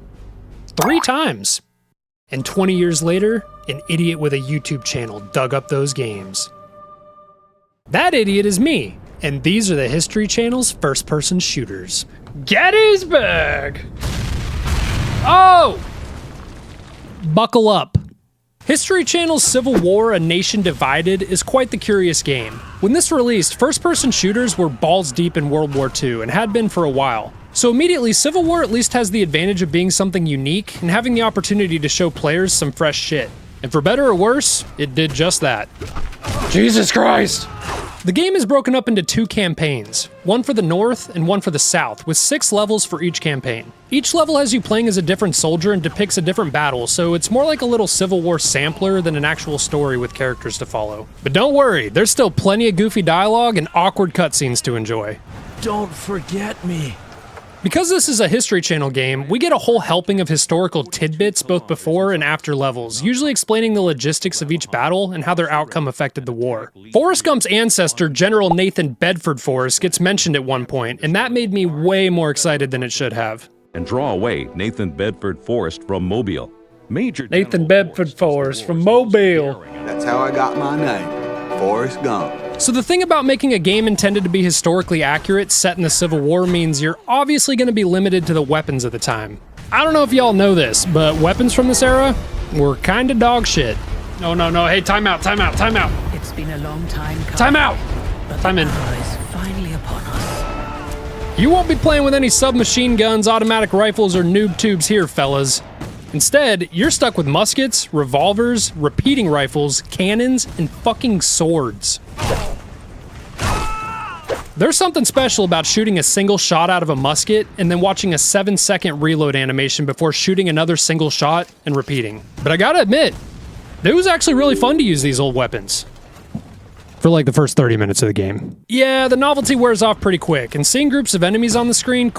3 times! And 20 years later, an idiot with a YouTube channel dug up those games. That idiot is me, and these are the History Channel's first-person shooters. Gettysburg! Oh! Buckle up. History Channel's Civil War: A Nation Divided is quite the curious game. When this released, first-person shooters were balls deep in World War II and had been for a while. So immediately, Civil War at least has the advantage of being something unique and having the opportunity to show players some fresh shit. And for better or worse, it did just that. Jesus Christ! The game is broken up into 2 campaigns, one for the North and one for the South, with 6 levels for each campaign. Each level has you playing as a different soldier and depicts a different battle, so it's more like a little Civil War sampler than an actual story with characters to follow. But don't worry, there's still plenty of goofy dialogue and awkward cutscenes to enjoy. Don't forget me. Because this is a History Channel game, we get a whole helping of historical tidbits both before and after levels, usually explaining the logistics of each battle and how their outcome affected the war. Forrest Gump's ancestor, General Nathan Bedford Forrest, gets mentioned at one point, and that made me way more excited than it should have. And draw away Nathan Bedford Forrest from Mobile. Major Nathan Bedford Forrest from Mobile. That's how I got my name, Forrest Gump. So the thing about making a game intended to be historically accurate set in the Civil War means you're obviously going to be limited to the weapons of the time. I don't know if y'all know this, but weapons from this era were kinda dog shit. No, hey, time out. It's been a long time coming. Time out! But Time in. the hour is finally upon us. You won't be playing with any submachine guns, automatic rifles, or noob tubes here, fellas. Instead, you're stuck with muskets, revolvers, repeating rifles, cannons, and fucking swords. There's something special about shooting a single shot out of a musket and then watching a 7-second reload animation before shooting another single shot and repeating. But I gotta admit, it was actually really fun to use these old weapons. For like the first 30 minutes of the game. Yeah, the novelty wears off pretty quick, and seeing groups of enemies on the screen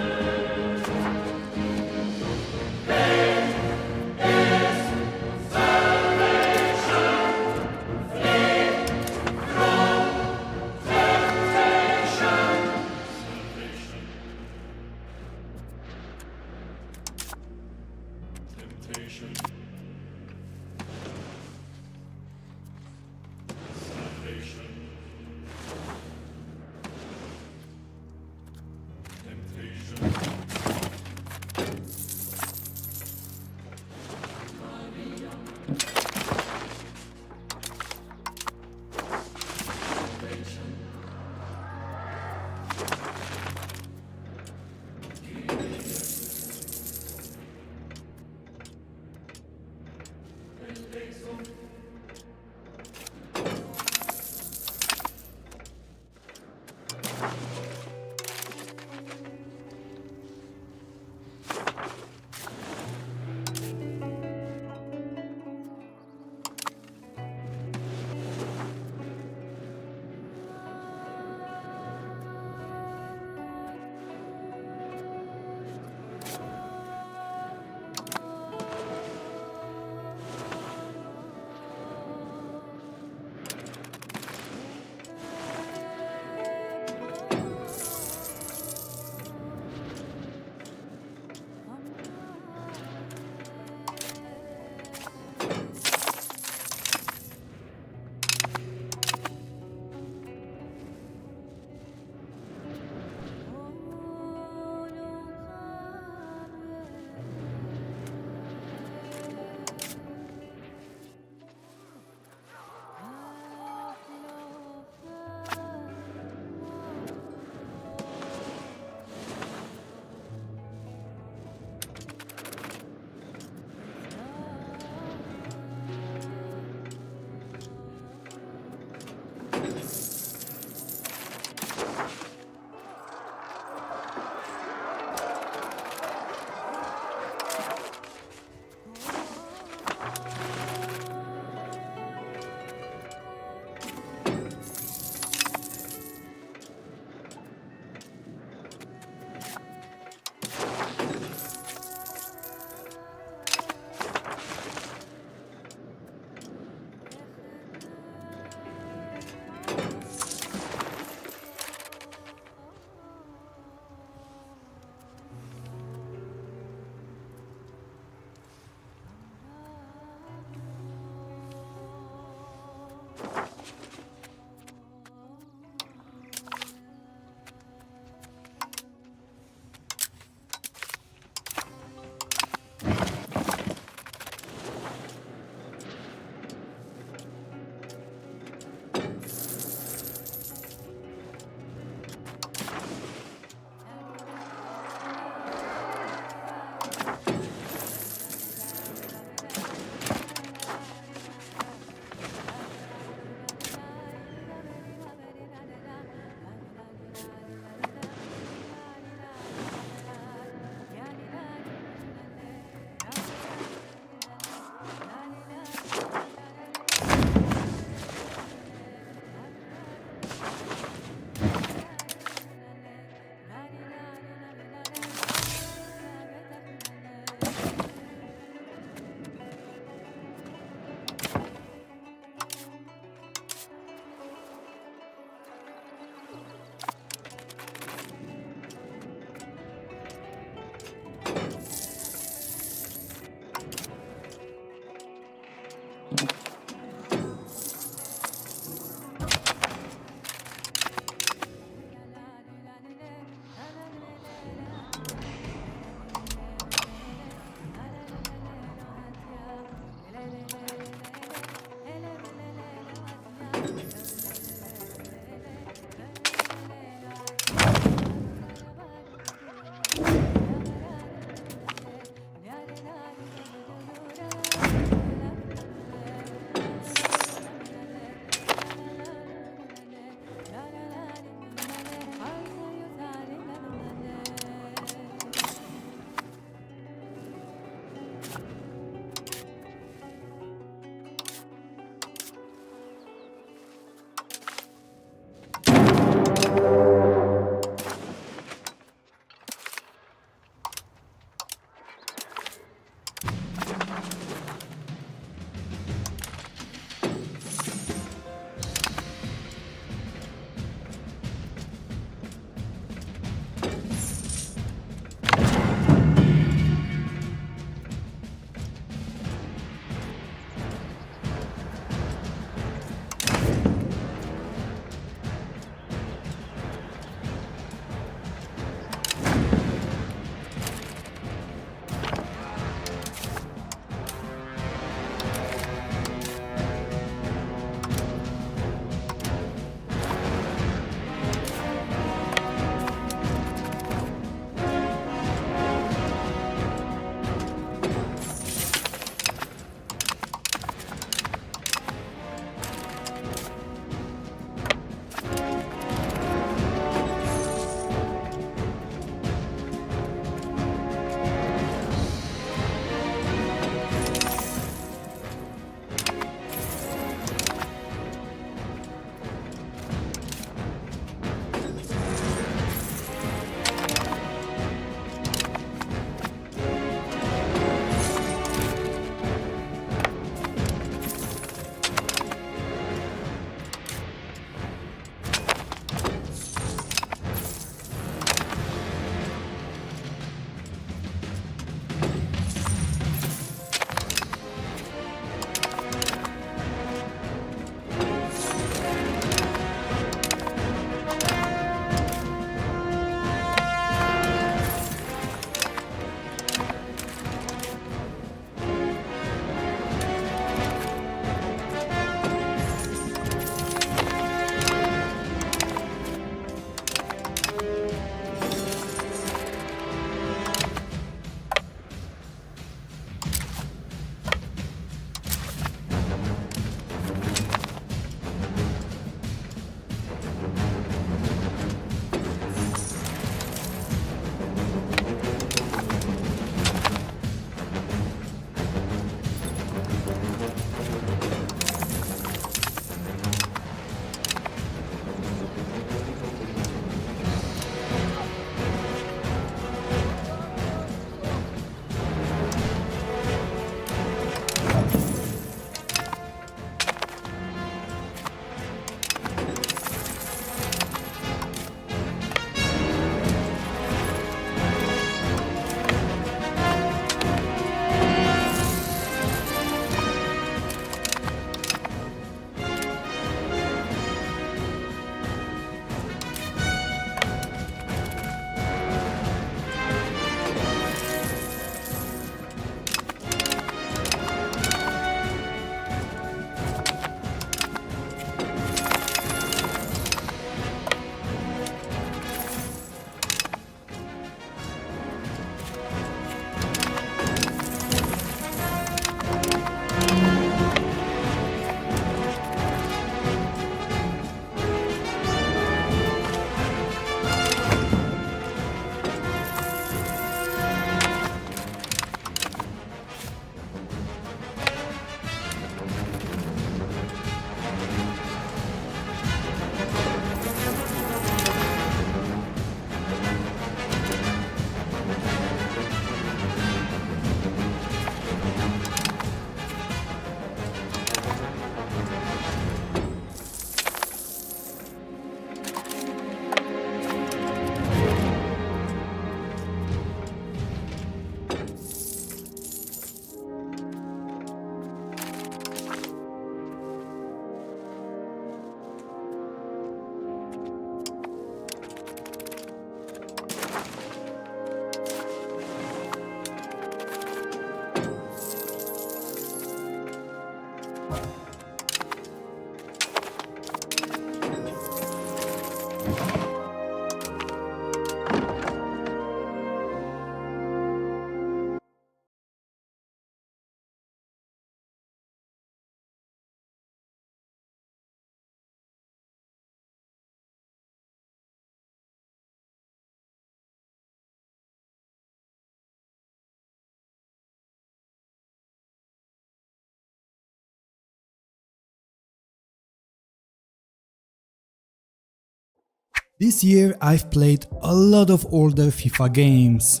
This year I've played a lot of older FIFA games.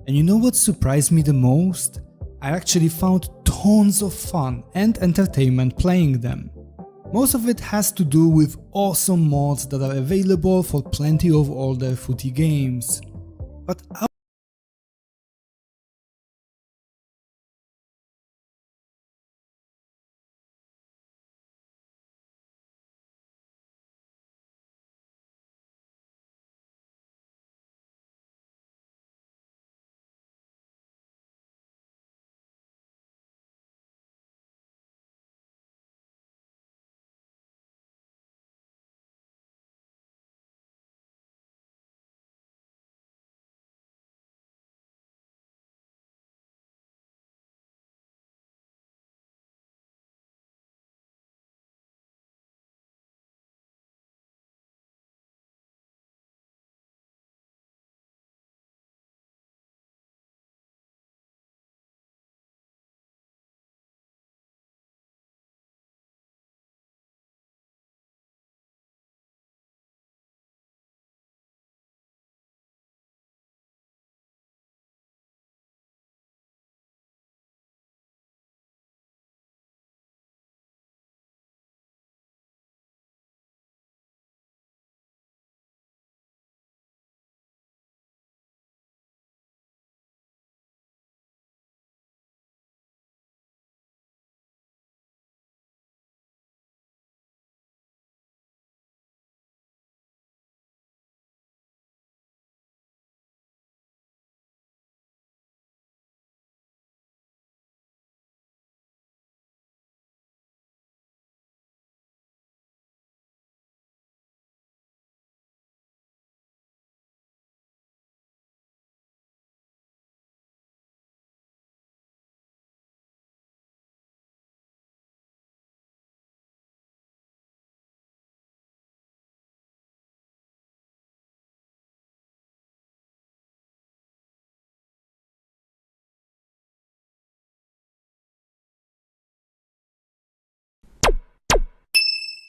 And you know what surprised me the most? I actually found tons of fun and entertainment playing them. Most of it has to do with awesome mods that are available for plenty of older footy games. But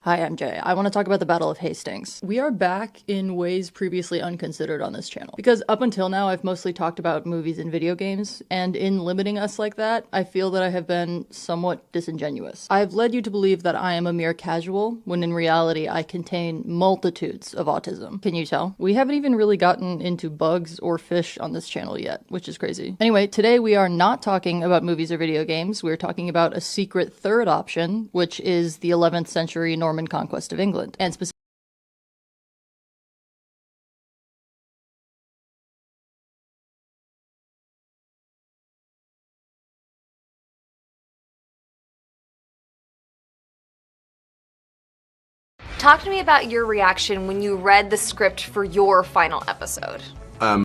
Hi, I'm Jay. I want to talk about the Battle of Hastings. We are back in ways previously unconsidered on this channel. Because up until now, I've mostly talked about movies and video games, and in limiting us like that, I feel that I have been somewhat disingenuous. I've led you to believe that I am a mere casual, when in reality I contain multitudes of autism. Can you tell? We haven't even really gotten into bugs or fish on this channel yet, which is crazy. Anyway, today we are not talking about movies or video games. We're talking about a secret third option, which is the 11th century Norman conquest of England, and specifically Talk to me about your reaction when you read the script for your final episode.